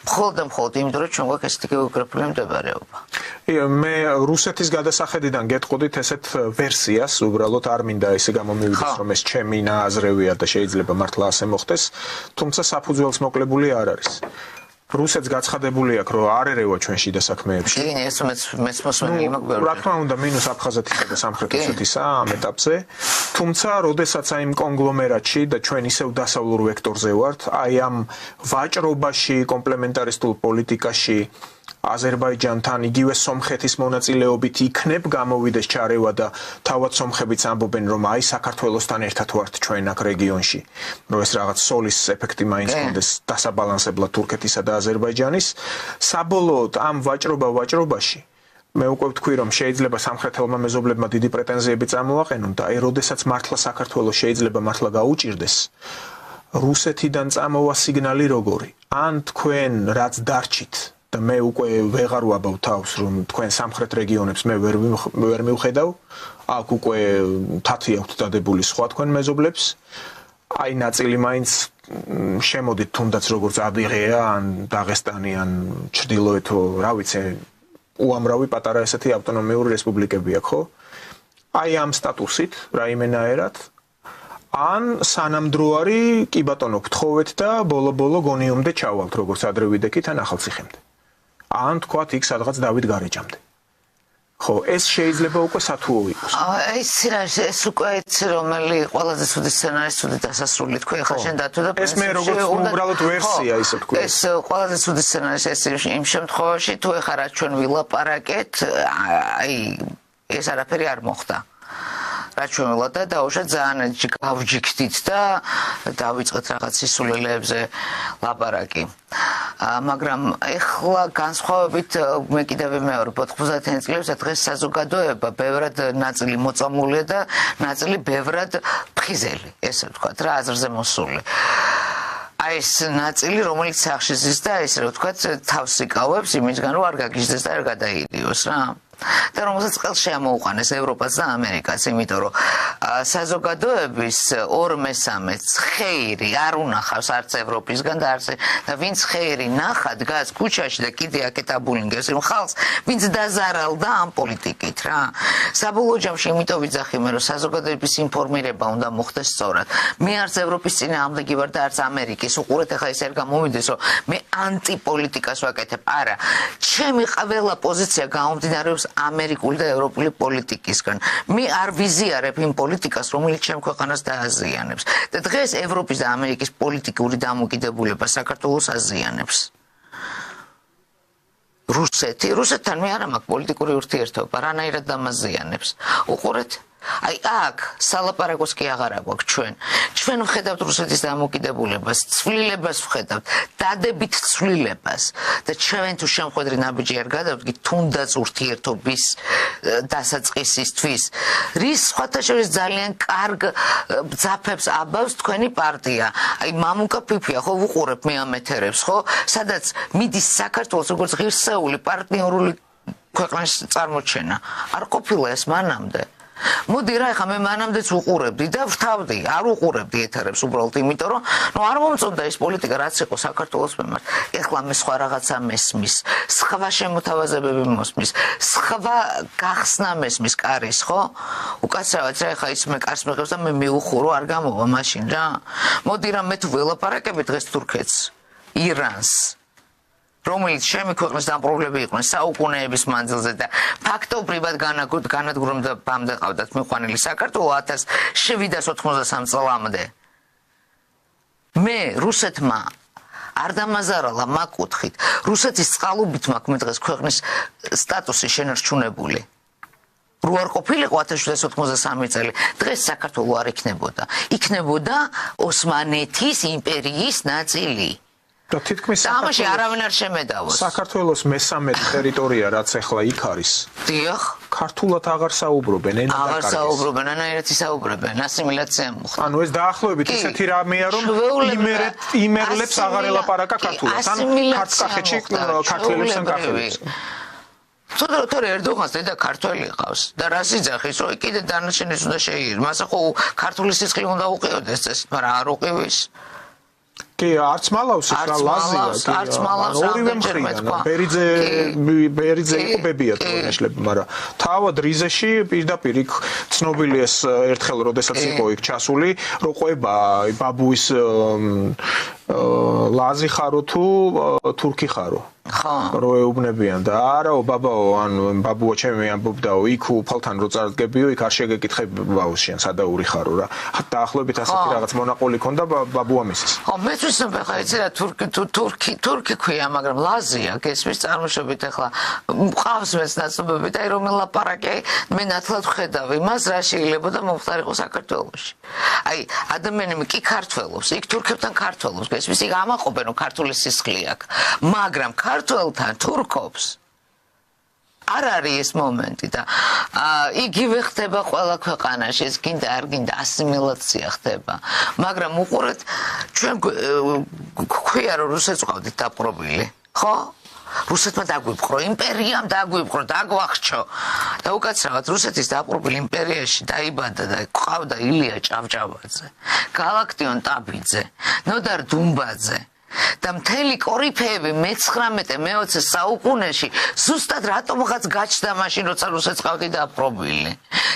მხოლოდ იმიტომ რომ ჩვენ გვაქვს ესეთი გეოგრაფიული მდებარეობა მე რუსეთის გადასახედიდან გეტყოდით ესეთ ვერსიას, უბრალოდ არ მინდა ესე გამომივიდეს, რომ ეს ჩემი ნააზრევია და შეიძლება მართლა ასე მოხდეს, თუმცა საფუძველს მოკლებული არ არის. რუსეთს გაცხადებული აქვს, რომ არ ერევა ჩვენ შიდა საქმეებში. კი, ეს მეც მოსმენი იმაგბერია. რა თქმა უნდა, მინუს აფხაზეთისა და სამხრეთ ოსეთისა ამ ეტაპზე, თუმცა, როდესაც აი იმ კონგლომერატში და ჩვენ ისევ დასავლურ ვექტორზე ვართ, აი ამ ვაჭრობაში, კომპლემენტარისტულ პოლიტიკაში აზერბაიჯანთან იგივე სომხეთის მონაწილეობით იქნებ გამოვიდეს ჩარევა და თავად სომხებიც ამბობენ რომ აი საქართველოსთან ერთად ვართ ჩვენ აქ რეგიონში რომ ეს რაღაც სოლის ეფექტი მაინც კონდეს დასაბალანსებლად თურქეთისა და აზერბაიჯანის საბოლოოდ ამ ვაჭრობაში მე უკვე ვთქვი რომ შეიძლება სამხრეთელმა მეზობლებმა დიდი პრეტენზიები წამოაყენონ და აი როდესაც მართლა საქართველოს შეიძლება მართლა გაუჭირდეს რუსეთიდან წამოვა სიგნალი როგორი ან თქვენ რაც დარჩით და მე უკვე ვეღარ ვაბავ თავს რომ თქვენ სამხრეთ რეგიონებს მე ვერ მივხედავ აქ უკვე თათი აქვთ დადებული სხვა თქვენ მეზობლებს აი ნაწილი მაინც შემოდით თუნდაც როგორც აბიღეა ან დაღესტანი ან ჩრდილოეთო რა ვიცი უამრავი პატარა ესეთი ავტონომიური რესპუბლიკები აქვს ხო აი ამ სტატუსით რაიმენაერად ან სანამდროარი კი ბატონო გთხოვეთ და ბოლო გონიომდე ჩავალთ როგორც ადრე ვიდექით ან ახალციხემდე ან თქვათ იქ სადღაც დავით გარეჯამდე. ხო, ეს შეიძლება უკვე სათუო იყოს. ეს უკვე იცი რომელი ყველაზე ცუდი სცენარი, ცუდი დასასრული თქვი, ახლა შენ დათო და ეს მე როგორც უბრალოდ ვერსია ისე თქვი. ეს ყველაზე ცუდი სცენარი ეს იმ შემთხვევაში თუ ეხლა რა ჩვენ ვილაპარაკეთ, აი ეს არაფერი არ მოხდა. რაც ჩვენ ვილაპარაკეთ და უშა ძალიან გავჯიქდით და დავიწყეთ რაღაც სისულელეებზე ლაპარაკი. მაგრამ ეხლა განსხვავებით მე კიდევ მეორე 90-იან წლებში დღეს საზოგადოება ბევრად ნაწილი მოწამულია და ნაწილი ბევრად ფხიზელი, ესე ვთქვათ, რა აზრზე მოსული. აი ეს ნაწილი რომელიც სახში ზის და ესე რა ვთქვათ თავს იკავებს იმისგან რომ არ გაგიჟდეს და არ გადაიდიოს რა. და რომელსაც ყელს შეამოუყანეს ევროპას და ამერიკას, იმიტომ რომ საზოგადოების 2/3 ხეირი არ უნახავს არც ევროპისგან და არც და ვინც ხეირი ნახა დგას ქუჩაში და კიდე აკეტაბულინგებს იმ ხალხს, ვინც დაზარალდა ამ პოლიტიკით რა. საბოლოო ჯამში იმიტომ ვიძახი მე რომ საზოგადოების ინფორმირება უნდა მოხდეს სწორად. მე არც ევროპის წინააღმდეგი ვარ და არც ამერიკის. უყურეთ ახლა ეს არ გამომიდეს რომ მე ანტიპოლიტიკას ვაკეთებ. არა, ჩემი ყველა პოზიცია გამომდინარეობს ამერიკული და ევროპული პოლიტიკისგან. მე არ ვიზიარებ იმ პოლიტიკას, რომელიც ჩემ ქვეყანას დააზიანებს. და დღეს ევროპის და ამერიკის პოლიტიკური დამოკიდებულება საქართველოს აზიანებს. რუსეთთან მე არ მაქვს პოლიტიკური ურთიერთობა, რანაირად დამაზიანებს. უყურეთ აი აქ სალაპარაკოს კი აღარ აქვს ჩვენ ვხედავთ რუსეთის დამოკიდებულებას, ცვლილებას ვხედავთ, დადებით ცვლილებას და ჩვენ თუ შემხედრი ნაბიჯი არ გადავდგით თუნდაც ურთიერთობის დასაწყისისთვის, რის სხვათა შორის ძალიან კარგ ბძაფებს აბავს თქვენი პარტია. აი მამუკა ფიფია ხო ვუყურებ მე ამ ეთერებს ხო, სადაც მიდის საქართველოს როგორც ღირსეული პარტნიორული ქვეყნის წარმოჩენა. არ ყოფილა ეს მანამდე. მოდი რა ეხა მე მანამდეც უყურებდი და ვთავდი, არ უყურებდი ეთერებს უბრალოდ იმიტომ რომ არ მომწონდა ეს პოლიტიკა რაც იყო საქართველოს მიმართ. ეხლა მე სხვა რაღაცა მესმის, სხვა შემოთავაზებები მოსმის, სხვა გახსნა მესმის კარის, ხო? უკაცრავად რა ეხა ის მე კარს მიღებს და მე მიუხურო არ გამოვა მაშინ რა. მოდი რა მე თუ ველაპარაკები დღეს თურქეთს, ირანს რომელიც ჩემი ქვეყნის დამპყრობლები იყვნენ საუკუნეების მანძილზე და ფაქტობრივად განადგურდა ბამდე ყავდათ მიყვანილი საქართველო 1793 წლამდე. მე რუსეთმა არ დამაზარალა მაგ კუთხით. რუსეთის წყალობით მაქვს მე დღეს ქვეყნის სტატუსი შენარჩუნებული. რო არ ყოფილიყო 1793 წელი, დღეს საქართველო არ იქნებოდა. იქნებოდა ოსმანეთის იმპერიის ნაწილი. და თითქმის ამაში არავინ არ შემედავოს. საქართველოს მესამე ტერიტორია რაც ახლა იქ არის. დიახ. ქართულად აღარ საუბრობენ, ენა და აღარ საუბრობენ, ანაირად საუბრობენ, ასიმილაცია მოხდა. ანუ ეს დაახლოებით ისეთი რამეა, რომ იმერლებს აღარ ელაპარაკა ქართულად. ან ქართკახეთში ქართველებთან კახეთს. თორე ერდოღანს დედა ქართველი ყავს და რას იძახის, რომ კიდე დანარჩენიც უნდა შეირო. მას ხო ქართული სისხლი უნდა უყიოდეს წესით, მაგრამ არ უყივის. კი, არც მალავს ის ლაზია, არც მალავს ორივე მხრიდან. ბერიძე იყო ბებიათონიშლები, მაგრამ თავად რიზეში პირდაპირ იქ ცნობილი ეს ერთხელ როდესაც იყო იქ ჩასული, რო ყვება ბაბუის ლაზი ხარო თუ თურქი ხარო. ხო. რო ეუბნებიან და არაო ბაბაო, ანუ ბაბუო ჩემი ამბობდაო, იქ უფალთან რო წარდგებიო, იქ არ შეგეკითხები ბავშვიან, სადაური ხარო რა. დაახლოებით ასეთი რაღაც მონაყოლი ქონდა ბაბუა მისის. ხო, მეც ვისნობ ახლა იცი რა თურქი ქვია, მაგრამ ლაზია გესმის წარმოშობით ახლა მყავს მეც ნაცნობები და რომ ელაპარაკე, მე ნათლად ვხედავ იმას, რა შეიძლება და მომხდარიყო საქართველოში. აი, ადამიანები კი ქართველობს, იქ თურქებთან ქართველობს, გესმის, იქ ამაყობენ რომ ქართული სისხლი აქვს, მაგრამ ქართველთან თურქობს არ არის ეს მომენტი და იგივე ხდება ყველა ქვეყანაში, ეს გინდა არ გინდა ასიმილაცია ხდება, მაგრამ უყურეთ ჩვენ ქვია რომ რუსეთს ყავდით დაპყრობილი, ხო? რუსეთმა დაგვიპყრო, იმპერიამ დაგვიპყრო, დაგვახჩო და უკაცრავად რუსეთის დაპყრობილ იმპერიაში დაიბადა და ყავდა ილია ჭავჭავაძე, გალაქტიონ ტაბიძე, ნოდარ დუმბაძე და მთელი კორიფეები მე-19-მე-20 საუკუნეში ზუსტად რატომღაც გაჩნდა მაშინ როცა რუსეთს ყავდი დაპყრობილი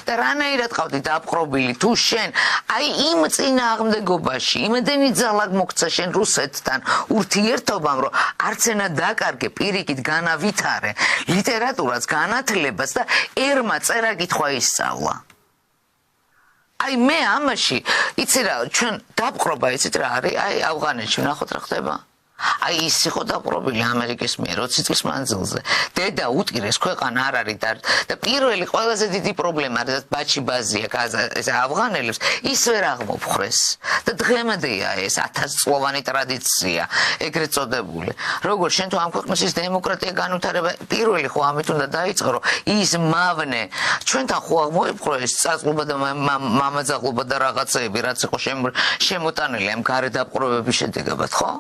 და რანაირად ყავდი დაპყრობილი თუ შენ აი იმ წინააღმდეგობაში იმედენი ძალა მოგცა შენ რუსეთთან ურთიერთობამ რომ არც ენა დაკარგე პირიქით განავითარე ლიტერატურას განათლებას და ერმა წერა კითხვა ისწავლა აი მე ამაში იცი რა ჩვენ დაპყრობა იცით რა არის აი ავღანეთში ნახოთ რა ხდება აი ის იყო დაპყრობილი ამერიკის მიერ 20 წლის მანძილზე დედა უტკირეს ქვეყანა არ არის და პირველი ყველაზე დიდი პრობლემა რაც ბაჩიბაზია ეს ავღანელებს ის ვერ აღმოფხრეს და დღემდეა ეს 1000 წლოვანი ტრადიცია ეგრეთ წოდებული როგორ შენ თუ ამ ქვეყნის ის დემოკრატია განვითარება პირველი ხო ამით უნდა დაიწყო რომ ის მავნე ჩვენთან ხო აღმოიფხრო ეს წაწლობა და მამაძაღლობა და რაღაცეები რაც იყო შემოტანილი ამ გარე დაპყრობების შედეგად ხო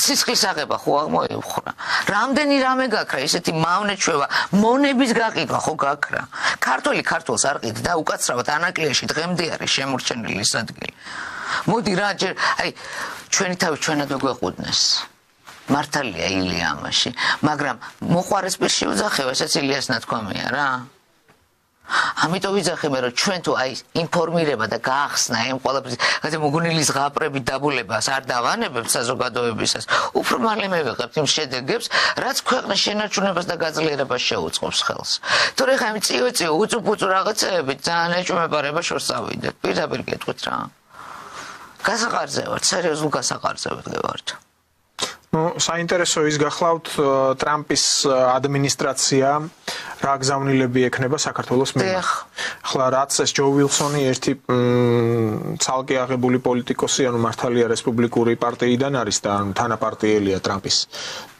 სისხლის აღება ხო აღმოიფხვრა რამდენი რამე გაქრა ისეთი მავნე ჩვევა მონების გაყიდვა ხო გაქრა ქართველი ქართულს არ ყიდდა უკაცრავად ანაკლიაში დღემდე არის შემორჩენილი ეს ადგილი მოდი რა ჯერ აი ჩვენი თავი ჩვენად გვეყუდნეს მართალია ილია ამაში მაგრამ მოყვარეს პირში უძახევა ესეც ილიას ნათქვამია რა ამიტომ ვიძახე მე რომ ჩვენ თუ აი ინფორმირება და გაახსნა ამ ყველაფრის გადე მოგონილი ზღაპრებით დაბულებას არ დავანებებთ საზოგადოებისას უფრო მალე მივიღებთ იმ შედეგებს რაც ქვეყნის შენარჩუნებას და გაძლიერებას შეუწყობს ხელს თორე ხა იმ წიო უწუპუწუ რაღაცეებით ძალიან ეჭვმება რება შორს ავიდეთ პირდაპირ გეტყვით რა გასაყარზე ვართ სერიოზულ გასაყარზე ვართ საინტერესო ის გახლავთ ტრამპის ადმინისტრაცია რა გზავნილები ექნება საქართველოს მიმართ. ახლა რაც ეს ჯო ვილსონი ერთი ცალკე აღებული პოლიტიკოსი ანუ მართალია რესპუბლიკური პარტიიდან არის და თანაპარტიელია ტრამპის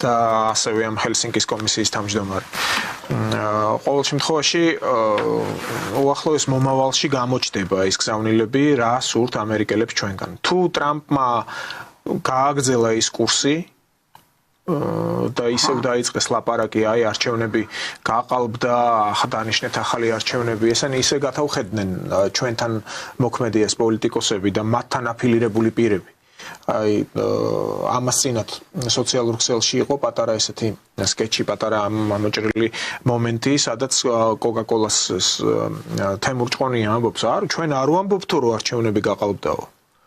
და ასევე ამ ჰელსინკის კომისიის თავმჯდომარე. ყოველ შემთხვევაში უახლოეს მომავალში გამოჩნდება ის გზავნილები რა სურთ ამერიკელებს ჩვენგან. თუ ტრამპმა გააგრძელა ის კურსი და ისევ დაიწყეს ლაპარაკი აი არჩევნები გაყალბდა დანიშნეთ ახალი არჩევნები ესენი ისე გათავხედნენ ჩვენთან მოქმედიეს პოლიტიკოსები და მათთან აფილირებული პირები აი ამას წინათ სოციალურ ქსელში იყო პატარა ესეთი სკეჩი პატარა ამოჭრილი მომენტი სადაც კოკა-კოლას თემურ ჭყონია ამბობს არ ჩვენ არ ვამბობთ რომ არჩევნები გაყალბდაო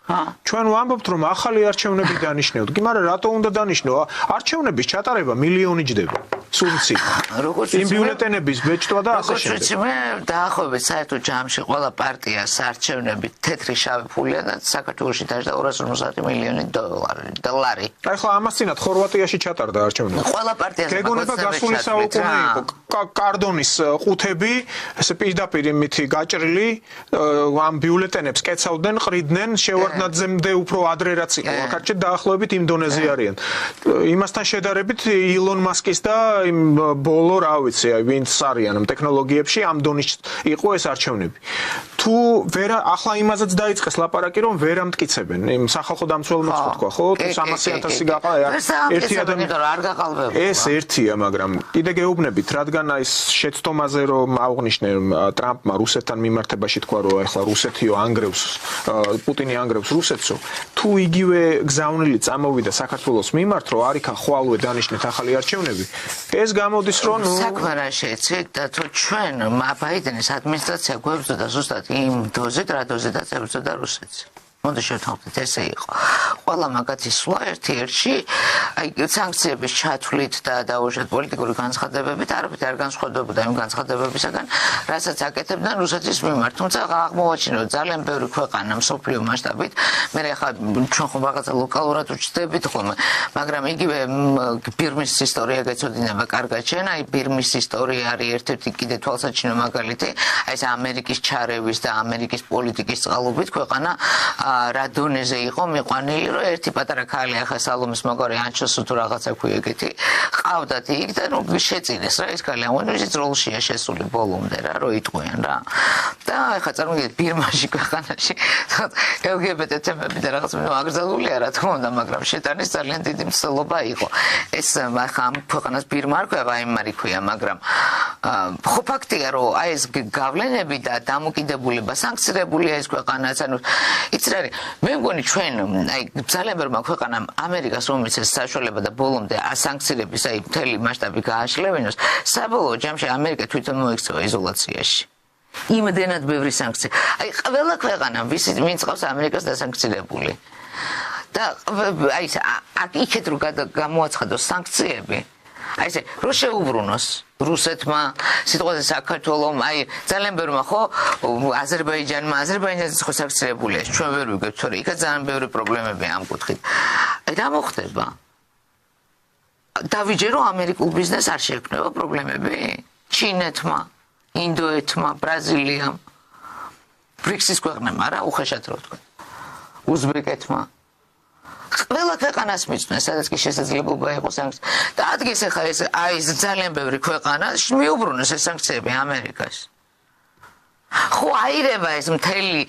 ჩვენ ვამბობთ რომ ახალი არჩევნები დანიშნევთ. კი, მაგრამ რატო უნდა დანიშნო? არჩევნების ჩატარება მილიონი ჯდება. სულცი. იმ ბიულეტენების ბეჭდვა და ასე შემდეგ. როგორც მე დაახლოებით საერთო ჯამში ყველა პარტიას არჩევნები თეთრი შავი ფულია და საქართველოში დაждდა 250 მილიონი დოლარი. აი ხო ამას წინათ ხორვატიაში ჩატარდა არჩევნები. ყველა პარტიას გეგონება გასული საუკუნე იყო. კარდონის ყუთები ესე პირდაპირ იმითი გაჭრილი ამ ბიულეტენებს კეცავდნენ, ყრიდნენ, შევარდნაძემდე უფრო ადრე რაც იყო. აქაც დაახლოებით იმ დონეზე არიან. იმასთან შედარებით ილონ მასკის და იმ ბოლო რა ვიცი, ვინც არიან ამ ტექნოლოგიებში ამ დონის იყო ეს არჩევნები. თუ ვერ ახლა იმაზეც დაიწყეს ლაპარაკი რომ ვერ ამტკიცებენ იმ სახალხო დამცველმაც თქვა ხო 300,000 გაყალა ერთი ადამიანი არ გაყალბება ეს ერთია მაგრამ კიდე გეუბნებით რადგან ის შეცდომაზე რომ აღნიშნე ტრამპმა რუსეთთან მიმართებაში თქვა რომ ახლა რუსეთიო ანგრევს პუტინი ანგრევს რუსეთსო თუ იგივე გზავნილი წამოვიდა საქართველოს მიმართ რომ არიქა ხვალვე დანიშნეთ ახალი არჩევნები ეს გამოდის რომ ნუ საქმე რა შეეცეთ და თუ ჩვენ ბაიდენის ადმინისტრაცია გვებრძოდა ზუსტად იმ დოზით რა დოზითაც ებრძოდა რუსეთს მოდი შევთანხმდეთ ესე იყო ყველა მაგათი სვლა ერთ-ერთში აი სანქციების ჩათვლით და დაუშვათ პოლიტიკური განცხადებებით არაფერი არ განსხვავდებოდა იმ განცხადებებისგან რასაც აკეთებდნენ რუსეთის მიმართ თუმცა აღმოვაჩინა რომ ძალიან ბევრი ქვეყანა მსოფლიო მასშტაბით მე ახლა ჩვენ ხომ რაღაცა ლოკალურად ვჩნდებით ხოლმე მაგრამ იგივე ბირმის ისტორია გეცოდინება კარგად შენ აი ბირმის ისტორია არის ერთ-ერთი კიდე თვალსაჩინო მაგალითი აი ეს ამერიკის ჩარევის და ამერიკის პოლიტიკის წყალობით ქვეყანა რა დონეზე იყო მიყვანილი რომ ერთი პატარა ქალი ახლა სალომის მოგვარი ანჩოსუ თუ რაღაცა ქვია ეგეთი ყავდათ იქ და რომ შეწინეს რა ეს ქალი ამონიჟის როლშია შესული ბოლომდე რა რომ იტყვიან რა და ახლა წარმოგიდგენთ ბირმაში ქვეყანაში LGBT თემები და რაღაც აგრძელულია რა თქმა უნდა მაგრამ შეტანის ძალიან დიდი მსვლელობა იყო ეს ახლა ამ ქვეყანას ბირმა არ ქვია ვაიმარი ქვია მაგრამ ხო ფაქტია რომ აი ეს გავლენები და დამოკიდებულება სანქცირებულია ეს ქვეყანაც ანუ იცი რა არის მე მგონი ჩვენ აი ძალიან ბევრმა ქვეყანამ ამერიკას რომელიც ეს საშუალება და ბოლომდე ასანქცირების აი მთელი მასშტაბი გააშლევინოს საბოლოო ჯამში ამერიკა თვითონ მოიქცევა იზოლაციაში იმდენად ბევრი სანქცია აი ყველა ქვეყანა ვინც ყავს ამერიკას დასანქცირებული და აი აქ იქეთ რომ გამოაცხადოს სანქციები აი ესე რო შეუბრუნოს რუსეთმა სიტყვაზე საქართველომ აი ძალიან ბევრმა ხო აზერბაიჯანიც ხო სანქცირებულია ჩვენ ვერ ვიგებთ თორე იქაც ძალიან ბევრი პრობლემებია ამ კუთხით აი რა მოხდება დავიჯერო ამერიკულ ბიზნესს არ შეექმნება პრობლემები ჩინეთმა ინდოეთმა ბრაზილიამ ბრიქსის ქვეყნებმა რა უხეშად რო თქვა უზბეკეთმა ყველა ქვეყანას მიწვნა, სადაც კი შესაძლებლობა იყო სანქცია. და ადგეს ახლა ეს აი ეს ძალიან ბევრი ქვეყანა მიუბრუნოს ეს სანქციები ამერიკას. ხო აირება ეს მთელი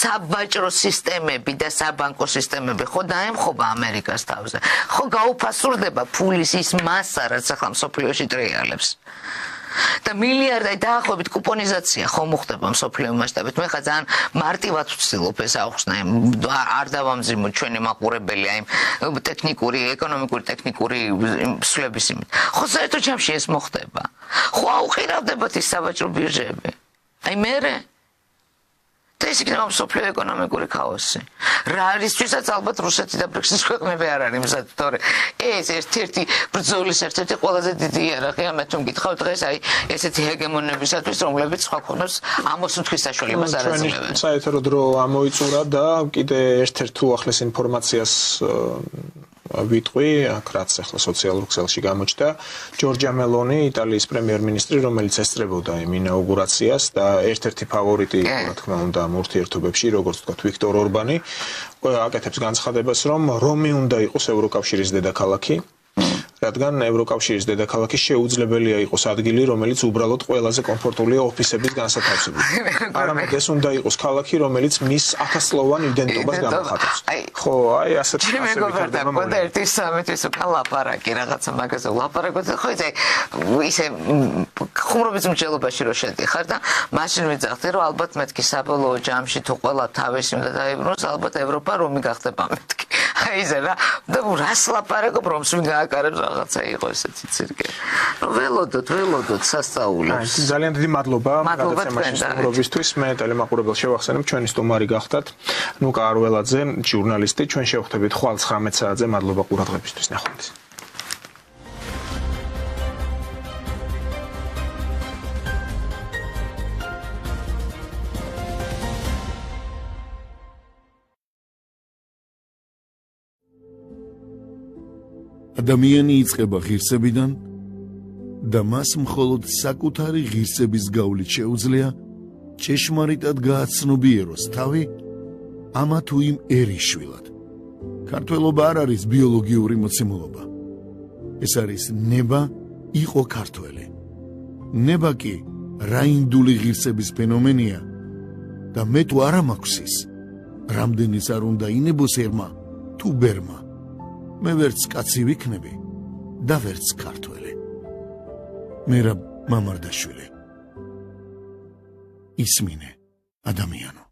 საბაჭრო სისტემები და საბანკო სისტემები ხო დაემხობა ამერიკას თავზე. ხო გაუფასურდება ფულის ის მასა, რაც ახლა მსოფლიოში ტრიალებს. და მილიარდი დაახლოებით კუპონიზაცია ხომ მოხდება მსოფლიო მასშტაბით. მე ხა ძალიან მარტივად ვცდილობ ეს აუხსნა, არ დავამძიმოთ ჩვენი მაყურებელი აი ტექნიკური, ეკონომიკური ტექნიკური სვლების იმით. ხო საერთოდ ჯამში ეს მოხდება. ხო აუყირავდებათ ის საბაჭრო ბირჟები. აი მერე და ეს იქნება მსოფლიო ეკონომიკური ქაოსი. რა არისთვისაც ალბათ რუსეთი და ბრიქსის ქვეყნები არ არის მზად, თორე ეს ერთ-ერთი ბრძოლის ერთ-ერთი ყველაზე დიდი იარაღია, მე თუ მგითხავ დღეს აი ესეთი ჰეგემონებისათვის, რომლებიც სხვა ქვეყნებს ამოსუნთქვის საშუალებას არ აძლევენ. საერთოდ დრო ამოიწურა და კიდე ერთ-ერთ უახლეს ინფორმაციას ვიტყვი, აქ რაც ახლა სოციალურ ქსელში გამოჩნდა, ჯორჯია მელონი, იტალიის პრემიერ-მინისტრი, რომელიც ესწრებოდა იმ ინაუგურაციას და ერთ-ერთი ფავორიტი, რა თქმა უნდა, ამ ურთიერთობებში, როგორც თქვა ვიქტორ ორბანი, აკეთებს განცხადებას, რომ რომი უნდა იყოს ევროკავშირის დედაქალაქი. რადგან ევროკავშირის დედაქალაქი შეუძლებელია იყოს ადგილი, რომელიც უბრალოდ ყველაზე კომფორტულია ოფისების განსათავსებლად. არამედ ეს უნდა იყოს ქალაქი, რომელიც მის ათასწლოვან იდენტობას გამოხატავს. ხო, აი ასეთ შემეგობრდა და ერთი სამეთის უკან ლაპარაკი რაღაცა მაგაზე ლაპარაკობ და ხო ისე ხუმრობის მსჯელობაში რო შედიხარ და მაშინ ვიძახდი რომ ალბათ მეთქი საბოლოო ჯამში თუ ყველა თავის უნდა დაიბრუნოს, ალბათ ევროპა რომი გახდება მეთქი. აი ეს რა და რას ლაპარაკობ რომს ვინ გააკარებს რაღაცა იყო ესეთი ცირკე. ნუ ველოდოთ სასწაულებს. ძალიან დიდი მადლობა გადაცემაში სტუმრობისთვის. მე ტელემაყურებელს შევახსენებ ჩვენი სტუმარი გახდათ ნუკა არველაძე, ჟურნალისტი. ჩვენ შევხვდებით ხვალ 19 საათზე. მადლობა ყურადღებისთვის. ნახვამდის. ადამიანი იწყება ღირსებიდან და მას მხოლოდ საკუთარი ღირსების გავლით შეუძლია ჭეშმარიტად გააცნობიეროს თავი ამა თუ იმ ერისშვილად. ქართველობა არ არის ბიოლოგიური მოცემულობა. ეს არის ნება იყო ქართველი. ნება კი რაინდული ღირსების ფენომენია და მე თუ არა მაქვს ის, რამდენიც არ უნდა ინებოს ერმა თუ ბერმა. მე ვერც კაცი ვიქნები და ვერც ქართველი. მე რა მამარდაშვილი. ისმინე ადამიანო.